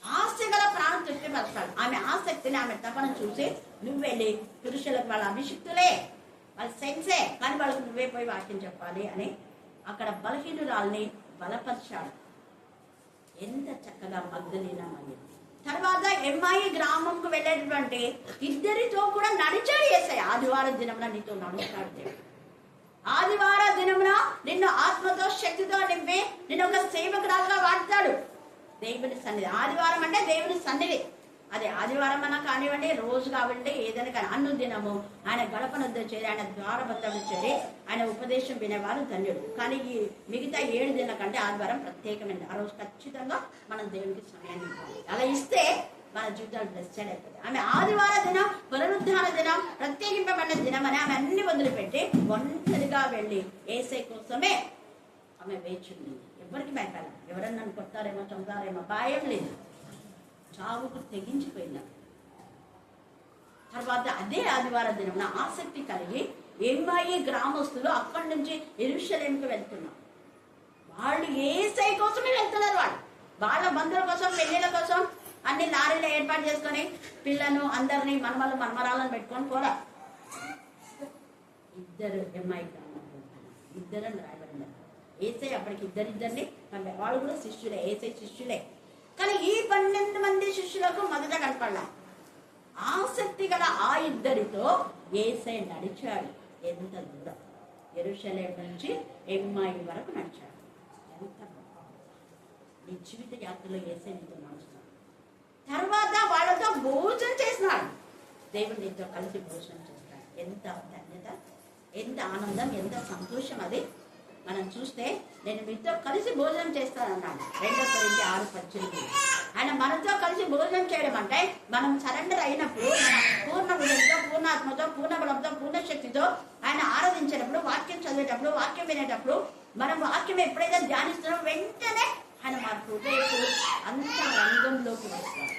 ఆస్తి గల ప్రాణం తృప్తిపరచాలి. ఆమె ఆసక్తిని, ఆమె తపన చూసి నువ్వు వెళ్ళి పురుషులకు, వాళ్ళ అభిషిక్తులే, వాళ్ళ సెన్సే, కానీ వాళ్ళకు నువ్వే పోయి వాక్యం చెప్పాలి అని అక్కడ బలహీనురాల్ని బలపరిచాడు. ఎంత చక్కగా మగ్దలీనా మరి. తర్వాత ఎమ్మాయి గ్రామంకు వెళ్ళేటటువంటి ఇద్దరితో కూడా నడిచాడు యేసయ్య. ఆదివారం దినమున నీతో నడుస్తాడు దేవుడు. ఆదివారం దినమున నిన్ను ఆత్మతో, శక్తితో నింపి నిన్ను ఒక సేవకురాలుగా వాడతాడు. దేవుని సన్నిధి. ఆదివారం అంటే దేవుని సన్నిధి. అది ఆదివారం అన్నా కానివ్వండి, రోజు కావండి, ఏదైనా కానీ అన్ను దినము ఆయన గడపనొద్ద చేరి, ఆయన ద్వారబద్దలు చేరి ఆయన ఉపదేశం వినేవారు ధన్యుడు. కానీ ఈ మిగతా 7 దినాల కంటే ఆదివారం ప్రత్యేకమైనది. ఆ రోజు ఖచ్చితంగా మనం దేవునికి సమయాన్ని ఇవ్వాలి. అలా ఇస్తే మన జీవితాలు బ్లెస్సెడ్ అయిపోతుంది. ఆమె ఆదివార దినం, పునరుద్ధాన దినం, ప్రత్యేకింపబడిన దినం అని ఆమె అన్ని వదిలిపెట్టి ఒంటరిగా వెళ్ళి యేసయ్య కోసమే ఆమె వేచింది. ఎవరికి భయపడాలి? ఎవరన్నా నన్ను కొడతారేమో, చంపుతారేమో, భయం లేదు. చావుకు తెగించిపోయింది. తర్వాత అదే ఆదివార దినం ఆసక్తి కలిగి ఎమ్మాయి గ్రామస్తులు అక్కడి నుంచి యెరూషలేముకు వెళ్తున్నారు. వాళ్ళు యేసయ్య కోసమే వెళ్తున్నారు. వాళ్ళ బంధువుల కోసం, పెళ్లిళ్ళ కోసం అన్ని లారీలు ఏర్పాటు చేసుకొని పిల్లను అందరినీ, మనమలు మనమరాలను పెట్టుకొని పోరా. ఇద్దరు ఎమ్మాయి గ్రామంలో ఇద్దరని రాయబడింది. యేసయ్య అప్పటికి ఇద్దరిద్దరిని పంపారు. వాళ్ళు కూడా శిష్యులే, యేసయ్య శిష్యులే. కానీ ఈ 12 మంది శిష్యులకు మొదట కనపడలా. ఆసక్తి గల ఆ ఇద్దరితో యేసయ్య నడిచాడు. ఎంత దూరం? యెరూషలేము నుంచి ఎమ్మాయి వరకు నడిచాడు. ఎంత నీ జీవిత యాత్రలో యేసయ్య నీతో నడుస్తాడు. తర్వాత వాళ్ళతో భోజనం చేసినాడు. దేవుడు నీతో కలిసి భోజనం చేస్తాడు. ఎంత ధన్యత, ఎంత ఆనందం, ఎంత సంతోషం. అది మనం చూస్తే నేను మీతో కలిసి భోజనం చేస్తానన్నాడు. 2 కొరింథీ 6:18. ఆయన మనతో కలిసి భోజనం చేయడం అంటే మనం సరెండర్ అయినప్పుడు, మన పూర్ణ హృదయంతో, పూర్ణాత్మతో, పూర్ణ బలంతో, పూర్ణ శక్తితో ఆయన ఆరాధించేటప్పుడు, వాక్యం చదివేటప్పుడు, వాక్యం వినేటప్పుడు, మనం వాక్యం ఎప్పుడైతే ధ్యానిస్తున్నామో వెంటనే ఆయన మన హృదయకు అంత రంగంలోకి వస్తాడు.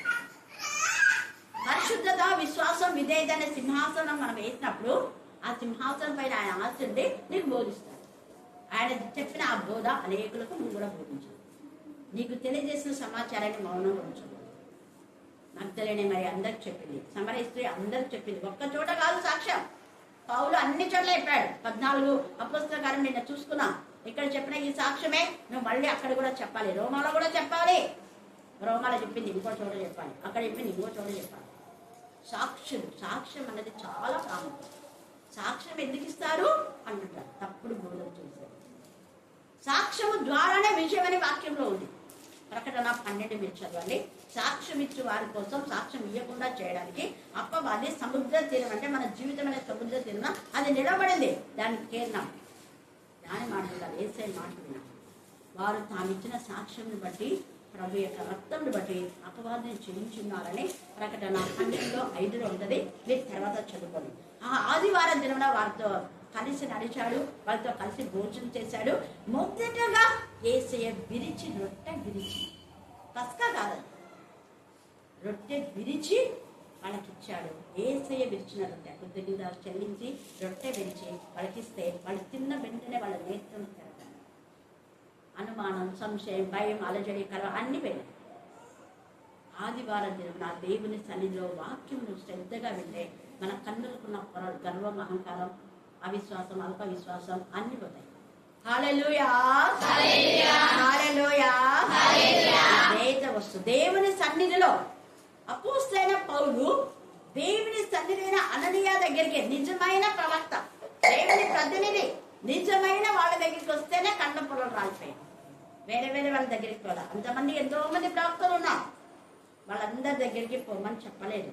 పరిశుద్ధత, విశ్వాసం, విధేయత అనే సింహాసనం మనం వేసినప్పుడు ఆ సింహాసనం పైన ఆయన ఆశుండి నీకు బోధిస్తాడు. ఆయన చెప్పిన ఆ బోధ అనేకులకు నువ్వు కూడా బోధించావు. నీకు తెలియజేసిన సమాచారాన్ని మౌనంగా ఉంచదు. మగ్దలేనే మరి అందరికి చెప్పింది, సమరయ స్త్రీ అందరికి చెప్పింది. ఒక్క చోట కాదు సాక్ష్యం. పౌలు అన్ని చోట్ల చెప్పాడు. 14 అపొస్తలుల కార్యం నిన్న చూసుకున్నాం. ఇక్కడ చెప్పిన ఈ సాక్ష్యమే నువ్వు మళ్ళీ అక్కడ కూడా చెప్పాలి. రోమాలో కూడా చెప్పాలి. రోమాలో చెప్పింది ఇంకో చోట చెప్పాలి, అక్కడ చెప్పింది ఇంకో చోట చెప్పాలి. సాక్ష్యం అనేది చాలా ప్రాముఖ్యం. సాక్ష్యం ఎందుకు ఇస్తారు అంటుంటారు. తప్పుడు బోధన చేశారు. సాక్ష్యము ద్వారానే విజయం అనే వాక్యంలో ఉంది. ప్రకటన 12 మీరు చదవండి. సాక్ష్యం ఇచ్చే వారి కోసం, సాక్ష్యం ఇవ్వకుండా చేయడానికి అప్పవాది సముద్ర తీరం, అంటే మన జీవితం అనే సముద్ర తీరం అది నిలబడింది. దానికి కేరణం దాని మాట్లాడాలి. యేసయ్య మాట్లాడినా వారు తామిచ్చిన సాక్ష్యం బట్టి, ప్రభు యొక్క రక్తం బట్టి అపవాదిని చెల్లించున్నారని ప్రకటన 12:5 ఉంటుంది. మీరు తర్వాత చదువుకోండి. ఆ ఆదివారం దినమున వారితో కలిసి నడిచాడు. వాళ్ళతో కలిసి భోజనం చేశాడు. మొదటగా యేసయ్య విరిచి, రొట్టె విరిచి, పస్కా కాదు, రొట్టె విరిచి వాళ్ళకిచ్చాడు. యేసయ్య విరిచిన రొట్టె కృతజ్ఞత చెల్లించి రొట్టె విరిచి వాళ్ళకిస్తే వాళ్ళు తిన్న వెంటనే వాళ్ళ నేత్రం తెరవాలి. అనుమానం, సంశయం, భయం, అలజడి, కల అన్ని వెళ్ళాయి. ఆదివారం దినం నా దేవుని సన్నిధిలో వాక్యం శ్రద్ధగా వింటే మన కన్నులకున్న పొరలు, గర్వం, అహంకారం, అవిశ్వాసం, అల్ప విశ్వాసం అన్ని పోతాయి. హల్లెలూయా, హల్లెలూయా. వస్తు దేవుని సన్నిధిలో అపోస్తలుడైన పౌలు దేవుని సన్నిధైన అననీయ దగ్గరికి, నిజమైన ప్రవక్త, దేవుని ప్రతినిధి, నిజమైన వాళ్ళ దగ్గరికి వస్తేనే కన్న పొరలు రాలిపోయాయి. వేరే వేరే వాళ్ళ దగ్గరికి పోదా. అంతమంది, ఎంతో మంది ప్రవక్తలు ఉన్నారు. వాళ్ళందరి దగ్గరికి పోమని చెప్పలేదు.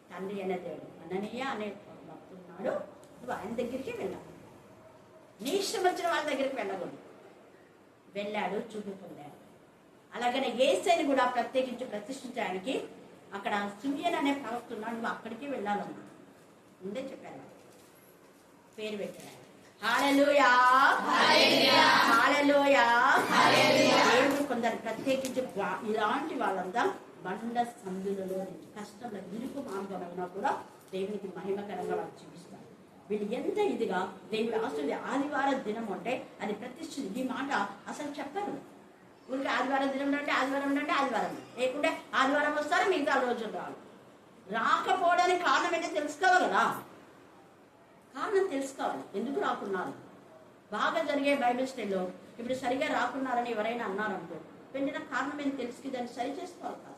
తండ్రి అనే దేవుడు, అననీయ అనే భక్తున్నాడు, నువ్వు ఆయన దగ్గరికి వెళ్ళావు. నీ ఇష్టం వచ్చిన వాళ్ళ దగ్గరికి వెళ్ళకూడదు. వెళ్ళాడు, చూపు పొందాడు. అలాగనే యేసయ్యని కూడా ప్రత్యేకించి ప్రతిష్ఠించడానికి అక్కడ సిమియన్ అనే ప్రవక్త ఉన్నాడు, నువ్వు అక్కడికి వెళ్ళాలన్నా ముందే చెప్పాను, పేరు పెట్టాడు. హల్లెలూయా హల్లెలూయా. దేవుడు కొందరు ప్రత్యేకించి ఇలాంటి వాళ్ళంతా బండ సందులలో కష్టంలో ఇరుకు మార్గమైనా కూడా దేవునికి మహిమకరంగా వాళ్ళు చూపిస్తారు. వీళ్ళు ఎంత ఇదిగా దేవుడు అసలు ఆదివారం దినం అంటే అది ప్రతిష్ఠిత. ఈ మాట అసలు చెప్పరు. ఊరికి ఆదివారం దినం అంటే ఆదివారం లేకుంటే ఆదివారం వస్తారు, మిగతా రోజులు రాదు. రాకపోవడానికి కారణం ఏంటో తెలుసుకోవాలి కదా, కారణం తెలుసుకోవాలి. ఎందుకు రాకున్నారు? బాగా జరిగే బైబిల్ స్టడీలో ఇప్పుడు సరిగా రాకున్నారని ఎవరైనా అన్నారనుకో, వెళ్ళిన కారణం ఏంటి తెలుసుకి దాన్ని సరి చేసుకోవాలి కాదు.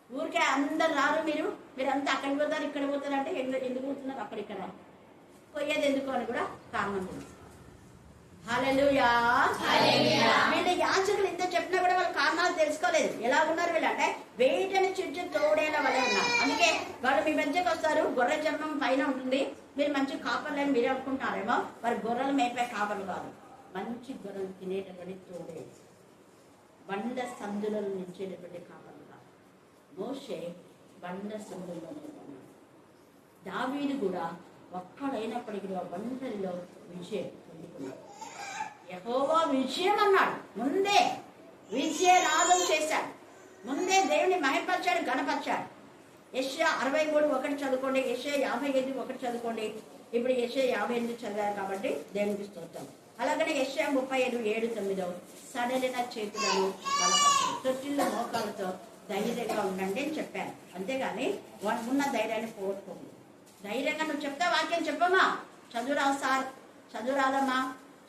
ఊరికే అందరు రారు, మీరంతా అక్కడికి పోతారు ఇక్కడ పోతారు అంటే ఎందుకు పోతున్నారు అక్కడిక్కడ పోయేది ఎందుకు అని కూడా కారణం తెలుసు. హల్లెలూయా. వీళ్ళు యాచకులు ఇంత చెప్పినా కూడా వాళ్ళ కారణాలు తెలుసుకోలేదు. ఎలా ఉన్నారు వీళ్ళు అంటే వేటని చుట్టూ తోడేలా వలె ఉన్నారు. అందుకే వాళ్ళు మీ మధ్యకి వస్తారు, గొర్రె చర్మం పైన ఉంటుంది, మీరు మంచి కాపర్లని మీరు అనుకుంటారేమో, వారి గొర్రెలు మేపే కాపర్లు కాదు, మంచి గొర్రెలు తినేటటువంటి తోడే, బండ సందులలో నిలిచేటటువంటి కాపర్లు కాదు. మోషే బండ సందుల్లోనే ఉన్నాడు. దావీదు కూడా ఒక్కడైనప్పటికీ బండలిలో విజయం పొందుకున్నాడు. యెహోవా విజయం అన్నాడు, ముందే విజయనాదం చేశాడు, ముందే దేవుని మహిమపరిచాడు, గణపరిచాడు. యెషయా 63:1 చదువుకోండి, యెషయా 55:1 చదువుకోండి. ఇప్పుడు యెషయా 58 చదివారు కాబట్టి దేవునికి స్తోత్రం. అలాగనే యెషయా 35:7-9 సడలిన చేతులను బలపరచండి, తొట్టిల్లో మోకాలతో ధైర్యంగా ఉండండి అని చెప్పాను. అంతేగాని ఉన్న ధైర్యాన్ని పోగొట్టుకోండి. ధైర్యంగా నువ్వు చెప్తా వాక్యం చెప్పమ్మా, చదువురావు సార్, చదువురాదమ్మా,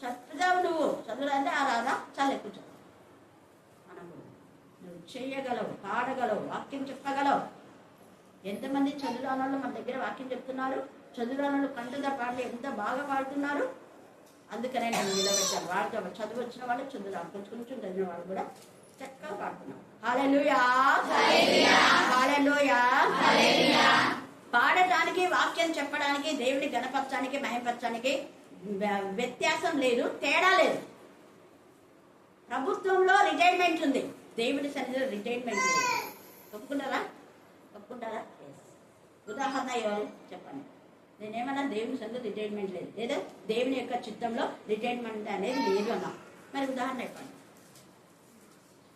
చదువుదావు, నువ్వు చదువురాదే ఆ రాదా చాలా ఎక్కువ చదువు. మనకు నువ్వు చేయగలవు, పాడగలవు, వాక్యం చెప్పగలవు. ఎంతమంది చదువురాని వాళ్ళు మన దగ్గర వాక్యం చెప్తున్నారు, చదువురాని వాళ్ళు కంటద పాటలు ఎంత బాగా పాడుతున్నారు. అందుకనే నేను నిలబెట్టాను. వాళ్ళతో చదువు వచ్చిన వాళ్ళు, చదువురాను కొంచెం చదివిన వాళ్ళు కూడా చక్కగా పాడుతున్నారు. హల్లెలూయా హల్లెలూయా. పాడటానికి, వాక్యం చెప్పడానికి, దేవుని గణపరచడానికి, మహిమపరచడానికి వ్యత్యాసం లేదు, తేడా లేదు. ప్రభుత్వంలో రిటైర్మెంట్ ఉంది, దేవుని సన్నిధిలో రిటైర్మెంట్ లేదు. ఒప్పుకుంటారా? ఉదాహరణ ఎవరు చెప్పండి. నేనేమన్నా దేవుని సన్నిధిలో రిటైర్మెంట్ లేదు, లేదా దేవుని యొక్క చిత్తంలో రిటైర్మెంట్ అనేది లేదు అన్నా. మరి ఉదాహరణ చెప్పండి.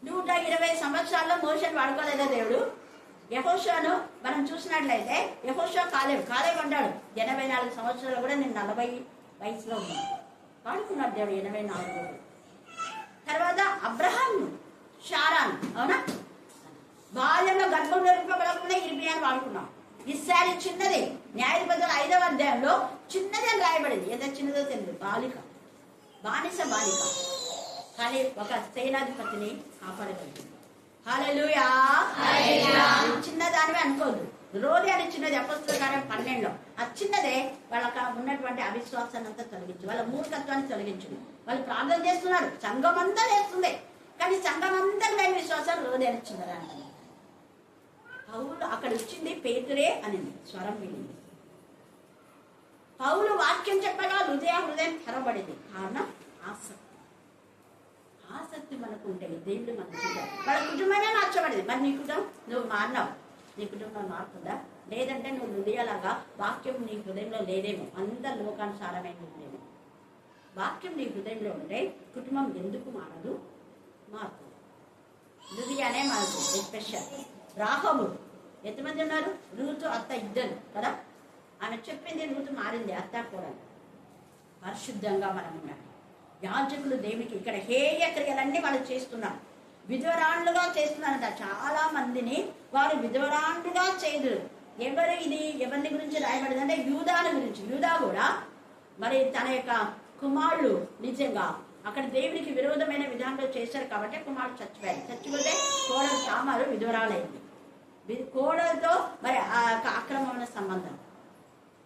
120 సంవత్సరాల్లో మోషేని వాడుకోలేదా దేవుడు? యెహోషువను మనం చూసినట్లయితే యెహోషువ కాలేబు అంటాడు 84 సంవత్సరాలు కూడా నేను 40 వయసులో ఉన్నాను, వాడుకున్నాడు దేవుడు 84. తర్వాత అబ్రహాం, షారాన్, అవునా, బాల్యంలో గర్భంలో నింపబడకుండా ఇర్మియాని వాడుకున్నాం. ఇస్రాయేలు చిన్నది, న్యాయాధిపతుల 5వ అధ్యాయంలో చిన్నది అని రాయబడింది. ఎంత చిన్నదో తెలియదు, బానిస బాలిక, కానీ ఒక సేనాధిపతిని కాపాడగలిగింది. హల్లెలూయా. చిన్నదానివే అనుకోదు. రోది అని చిన్నది, అపొస్తలుల కార్యం 12లో ఆ చిన్నదే వాళ్ళకి ఉన్నటువంటి అవిశ్వాసాన్ని అంతా తొలగించు, వాళ్ళ మూర్ఖత్వాన్ని తొలగించు. వాళ్ళు ప్రార్థన చేస్తున్నారు, సంఘం అంతా చేస్తుంది, కానీ సంఘం అంతా లేని విశ్వాసాలు రోది అని చిన్నదాన్ని. పౌలు అక్కడ వచ్చింది పేతురే అనింది, స్వరం వినింది. పౌలు వాక్యం చెప్పగా హృదయం తెరబడింది. కారణం ఆసక్తి మనకు ఉంటే దేవుడు మనకు చూడాలి. వాళ్ళ కుటుంబమే మార్చబడింది. మరి నీ కుటుంబం నువ్వు మారినావు, నీ కుటుంబం మారుతుందా? లేదంటే నువ్వు హృదయాలాగా వాక్యం నీ హృదయంలో లేదేమో, అందరు లోకానుసారమైన ఉండేమో. వాక్యం నీ హృదయంలో ఉంటే కుటుంబం ఎందుకు మారదు? మారుతుంది. హృదయానే మారుతుంది. స్పెషల్ రాహబు ఎంతమంది ఉన్నారు? రూతు అత్త ఇద్దరు కదా. ఆమె చెప్పింది రూతు మారింది, అత్త కూడా. పరిశుద్ధంగా మనం ఉన్నాం. యాజకులు దేవునికి ఇక్కడ హేయ క్రియలన్నీ వాళ్ళు చేస్తున్నారు, విధవరాండ్లుగా చేస్తున్నారంట. చాలా మందిని వారు విధవరాండ్లుగా చేయరు. ఎవరిని గురించి రాయబడింది అంటే యూదాల గురించి. యూదా కూడా మరి తన యొక్క కుమారులు నిజంగా అక్కడ దేవునికి విరోధమైన విధానంలో చేశారు కాబట్టి కుమారుడు చచ్చిపోయారు. చచ్చిపోతే కోడలు తామారు విధవరాలైంది. కోడలతో మరి ఆ యొక్క అక్రమమైన సంబంధం.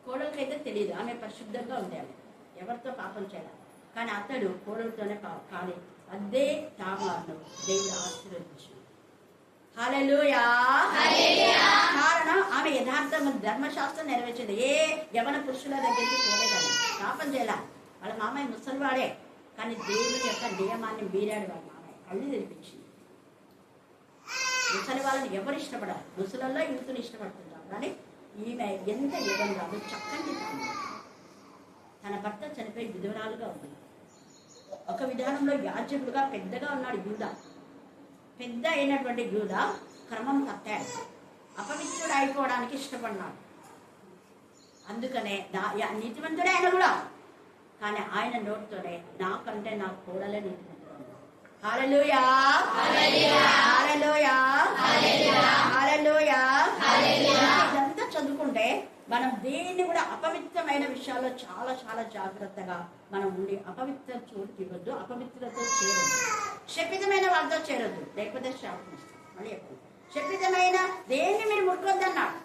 కోడలకైతే తెలియదు, ఆమె పరిశుద్ధంగా ఉంది, ఆమె ఎవరితో పాపం చేయాలి. కానీ అతడు కోడలతోనే కానీ అదే తామారును దేవుడు ఆశీర్వదించాడు. హల్లెలూయా. కారణం ఆమె యథార్థంగా ధర్మశాస్త్రం నెరవేర్చింది. యవన పురుషుల దగ్గరికి పోలేదని, పాపం చేయాల. వాళ్ళ మామయ్య ముసలివాడే, కానీ దేవుని యొక్క నియమాన్ని మీరాడు. వాళ్ళ మామయ్య కళ్ళు తెరిపించింది. ముసలి వాళ్ళని ఎవరు ఇష్టపడారు? ముసలల్లో యూత్ని ఇష్టపడుతుంటారు, కానీ ఈమె ఎంత యుగం కాదు, చక్కని తన భర్త చనిపోయి విధవరాలుగా ఉంది. ఒక విధానంలో యాజకుడుగా పెద్దగా ఉన్నాడు యూదా. పెద్ద అయినటువంటి యూదా క్రమం తప్పాడు, అపవిత్రుడు అయిపోవడానికి ఇష్టపడినాడు. అందుకనే నీతివంతుడే ఆయన కూడా, కానీ ఆయన నోటితోనే నాకంటే నా కోడలే నీతివంతుడు. హల్లెలూయా, హల్లెలూయా, హల్లెలూయా. ఇదంతా చదువుకుంటే మనం దేన్ని కూడా అపవిత్రమైన విషయాల్లో చాలా చాలా జాగ్రత్తగా మనం ఉండి అపవిత్ర చోటుకి ఇవ్వద్దు, అపవిత్రతో చేరద్దు, శపితమైన వాళ్ళతో చేరద్దు, లేకపోతే శాపం ఇస్తాం. మళ్ళీ ఎక్కువ శపితమైన దేన్ని మీరు ముట్టుకోద్దన్నాడు.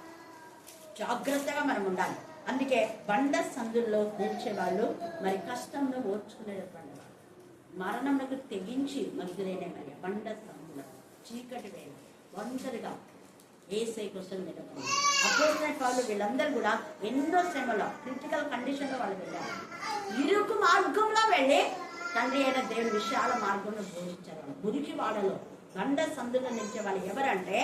జాగ్రత్తగా మనం ఉండాలి. అందుకే బండ సందుల్లో నిలిచేవాళ్ళు మరి కష్టంలో ఓర్చుకునేటువంటి వాళ్ళు, మరణంలో తెగించి మగ్గులేనే మరి బండ సందులో చీకటి వేళ ఒంటరిగా ఏసై కోసం నిలబడి అపోజిట్ వాళ్ళు వీళ్ళందరూ కూడా ఎన్నో శ్రమలో క్రిటికల్ కండిషన్లో వాళ్ళు వెళ్ళారు. ఇరుకు మార్గంలో వెళ్ళి తండ్రి అయిన దేవుని విశాల మార్గంలో బోధించారు. వాళ్ళు మురికి వాడలో బండ సందులో నిలిచే వాళ్ళు ఎవరంటే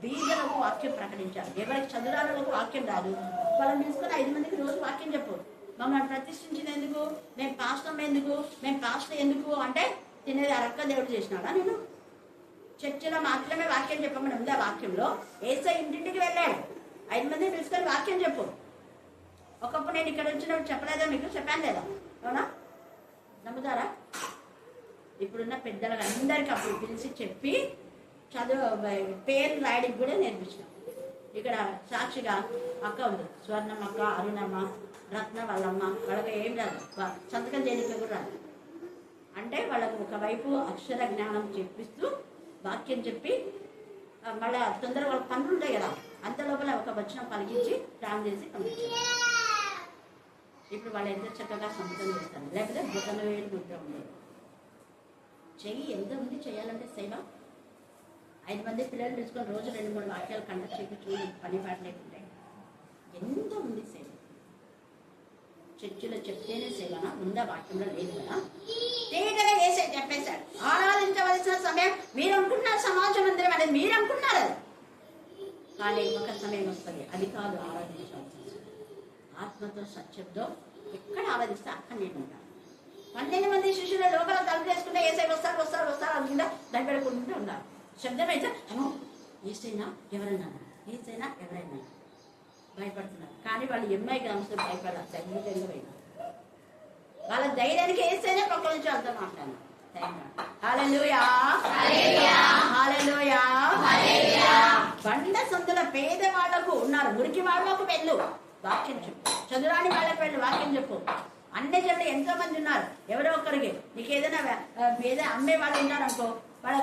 బీదలకు వాక్యం ప్రకటించారు. ఎవరికి చదురాలకు వాక్యం రాదు వాళ్ళని తీసుకొని 5 మందికి రోజు వాక్యం చెప్పు. మమ్మల్ని ప్రతిష్ఠించింది ఎందుకు? మేము పాస్టర్ ఎందుకు? మేము పాస్టర్ ఎందుకు అంటే తినేది అరక్క దేవుడు చేసినాడా? నేను చర్చిలో మాత్రమే వాక్యం చెప్పమని ఉంది. ఆ వాక్యంలో ఏసై ఇంటింటికి వెళ్ళాడు, 5 మందిని పిలుచుకొని వాక్యం చెప్పు. ఒకప్పుడు నేను ఇక్కడ వచ్చినప్పుడు చెప్పలేదా మీకు? చెప్పాను లేదా? అవునా? నమ్ముతారా? ఇప్పుడున్న పెద్దలకు అందరికీ అప్పుడు పిలిచి చెప్పి చదువు పేరు రాయడానికి కూడా నేర్పించినాం. ఇక్కడ సాక్షిగా అక్క ఉంది, స్వర్ణమ్మ అక్క, అరుణమ్మ, రత్న వాళ్ళమ్మ. వాళ్ళకి ఏం రాదు, సంతకం చేయడానికి కూడా రాదు. అంటే వాళ్ళకు ఒకవైపు అక్షర జ్ఞానం చెప్పిస్తూ వాక్యం చెప్పి మళ్ళీ తొందరగా వాళ్ళ పనులు ఉంటాయి కదా, అంత లోపల ఒక వచనం పలికించి ప్లాన్ చేసి పంపించారు. ఇప్పుడు వాళ్ళు ఎంత చక్కగా సంతకం చేస్తారు, లేకపోతే బుట్టలు వేలు ముద్ర ఉండేది. చెయ్యి ఎంత ఉంది చేయాలంటే సేవ. 5 మంది పిల్లలు పిలుచుకొని రోజు 2-3 వాక్యాలు కండక్ట్ చేసి చూసి పని పాట లేకుంటే ఎంత ఉంది సేవ. చర్చిలో చెప్తేనే సేవనా? ఉందా? వాక్యంలో లేదు కదా. తేటగా వేసే చెప్పేశాడు, ఆరాధించవలసిన సమయం మీరు అనుకున్నారు సమాజ మందిరం అనేది, మీరు అనుకున్నారు అది. కానీ ఒక సమయం వస్తుంది, అది కాదు ఆరాధించవలసిన ఆత్మతో సత్యంతో. ఎక్కడ ఆరాధిస్తే అక్కడ నేను ఉంటాను. 12 మంది శిష్యులు లోపల తలుపు చేసుకుంటే ఏసై వస్తారు వస్తారు వస్తారు అనుకుంటా దగ్గరకుంటూ ఉన్నారు. శబ్దం అయితే ఏసైనా ఎవరైనా, ఏసైనా ఎవరైనా భయపడుతున్నారు. కానీ వాళ్ళు ఎంఐ గ్రామస్తులు భయపడారు, ధైర్యంగా పోయినారు. వాళ్ళ ధైర్యానికి ఏసైనా పక్కన నుంచి వాళ్ళతో మాట్లాడినారు. హల్లెలూయా, హల్లెలూయా. బండ సందుల పేదవాళ్లకు ఉన్నారు, మురికి వాళ్ళకు వెళ్ళు వాక్యం చెప్పు, చదురాని వాళ్ళకి వెళ్ళు వాక్యం చెప్పు. అన్ని జనులు ఎంతో మంది ఉన్నారు, ఎవరో ఒకరికి నీకు ఏదైనా అమ్మే వాళ్ళు ఉన్నారనుకో, వాళ్ళ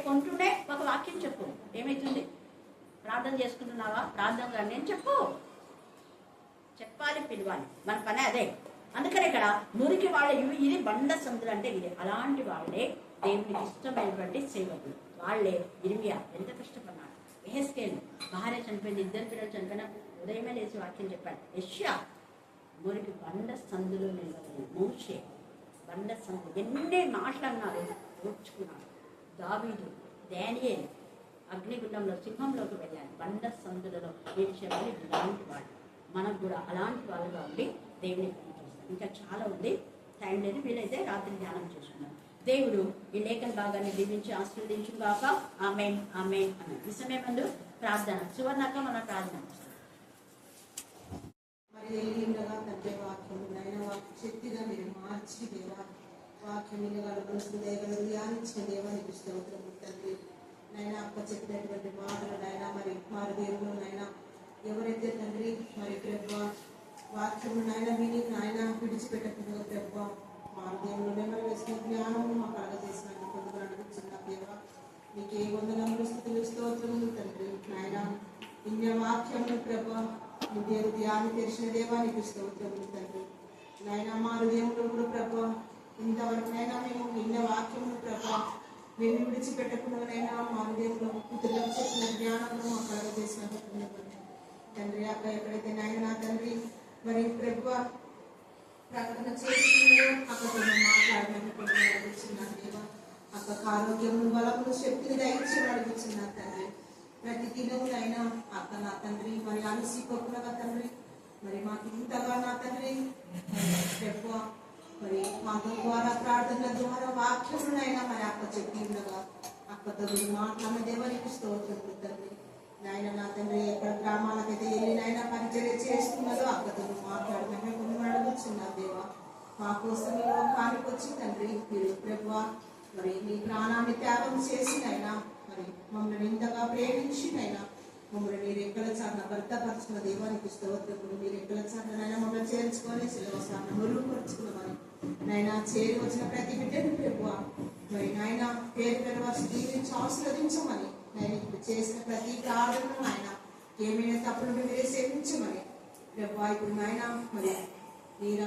కొంటూనే ఒక వాక్యం చెప్పు. ఏమవుతుంది? ప్రార్థన చేసుకుంటున్నావా? ప్రార్థన నేను చెప్పు, చెప్పాలి, పిలవాలి, మన పని అదే. అందుకని ఇక్కడ మురికి వాళ్ళు ఇది బండ సందులు అంటే ఇది. అలాంటి వాళ్ళే దేవునికి ఇష్టమైనటువంటి సేవకులు. వాళ్ళే ఇర్మియా ఎంత కష్టపడ్డాడు. యెహెజ్కేలు భార్య చనిపోయింది, 2 పిల్లలు చనిపోయిన ఉదయమే లేచి వాక్యం చెప్పాడు. యెషయా మురికి బండ సందులో నిలబడి, మోషే బండ సందులు ఎన్ని మాటలన్నారు, ఓర్చుకున్నాడు. దావీదు, దానియేలు అగ్నిగుండంలో సింహంలోకి వెళ్ళాను, బండ సందులలో నిలిచేవాళ్ళు ఇలాంటి వాళ్ళు. మనకు కూడా అలాంటి వాళ్ళుగా ఉండి దేవుని పనిచేస్తాం. ఇంకా చాలా ఉంది, టైం లేదు, వీలైతే రాత్రి ధ్యానం చేసుకున్నాం. దేవుడు ఈ లేఖన భాగాన్ని దీవించి ఆశీర్వదించుగాక. ఆమేన్, ఆమేన్ అన్నాడు. ఈ సమయం ముందు ప్రార్థన. సువర్ణక్క మన ప్రార్థన మరి వెళ్ళిండగా తండ్రి వాక్యం నైనా శక్తిగా మీరు మార్చి దేవా వాక్యం వినగల ధ్యానించిన దేవానికి స్తోత్రము తండ్రి. నైనా అక్క చెప్పినటువంటి మాటలు నైనా మరి మారు దేవుడు నైనా ఎవరైతే తండ్రి మరి ప్రభు వాక్యము నాయన విని నాయన విడిచిపెట్టకుండా ప్రభు మారు దేవుడు నెమ్మది వేసిన జ్ఞానము మాకు కలగజేసినందుకు పొందుకు అడుగుతున్న దేవా నీకే వందనములు స్తుతులు స్తోత్రములు తండ్రి. నాయన ఇన్న వాక్యములు ప్రభు నీ దేవుడు ధ్యానం తెరిచిన దేవానికి స్తోత్రములు తండ్రి. నాయన మా హృదయంలో కూడా ప్రభు ఇంతవరకు నైనా మేము ఇన్న వాక్యములు ప్రభు మేము విడిచిపెట్టకుండానైనా మా హృదయంలో ఇతరులకు చెప్పిన జ్ఞానము మాకు కలగజేసినందుకు తండ్రి. అక్క ఎక్కడైతే నాయన నా తండ్రి మరి ప్రభు ప్రకటన చేస్తున్నారో అక్కడ మాట్లాడినందుకు దేవా అక్కకు ఆరోగ్యమును బలమును శక్తిని దయచి అడుగుతున్నా తండ్రి. ప్రతి దినమునైనా అక్క నా తండ్రి మరి అలసిపోకుండా తండ్రి మరి మాకు ఇంతగా నా తండ్రి ఎక్కువ మరి మాకు ద్వారా ప్రార్థనల ద్వారా వాక్యమునైనా మరి అక్క చెప్పి ఉండగా అక్కతో మాట్లాడిన దేవానికి స్తోత్రం తండ్రి. నాయన నా తండ్రి ఎక్కడ గ్రామాలకైతే వెళ్ళినైనా పరిచర్య చేస్తున్నదో అక్కతో మాట్లాడిన మేము అడుగుతున్నారు దేవా. మా కోసం ఈ లోకానికి వచ్చి తండ్రి మీరు ప్రభువా మరి మీ ప్రాణాన్ని త్యాగం చేసినైనా మరి మమ్మల్ని ఇంతగా ప్రేమించినైనా మమ్మల్ని మీరు ఎక్కడ చాటున భర్తపరుచుకున్న దేవానికి స్తోత్రములు. మీరు ఎక్కడ చాటునైనా మమ్మల్ని చేర్చుకొని శిలవసాన్ని మురుగుపరుచుకున్నామని నాయన చేరి వచ్చిన ప్రతి బిడ్డను ప్రభువా మరి నాయన పేరు పేరు వారి దీవించి ఆశీర్వదించమని నేను ఇప్పుడు చేసిన ప్రతి ప్రార్థనను ఆయన ఏమైనా తప్పులు మీరే సేవించమని ప్రభువా ఇప్పుడు నాయన మరి మీరు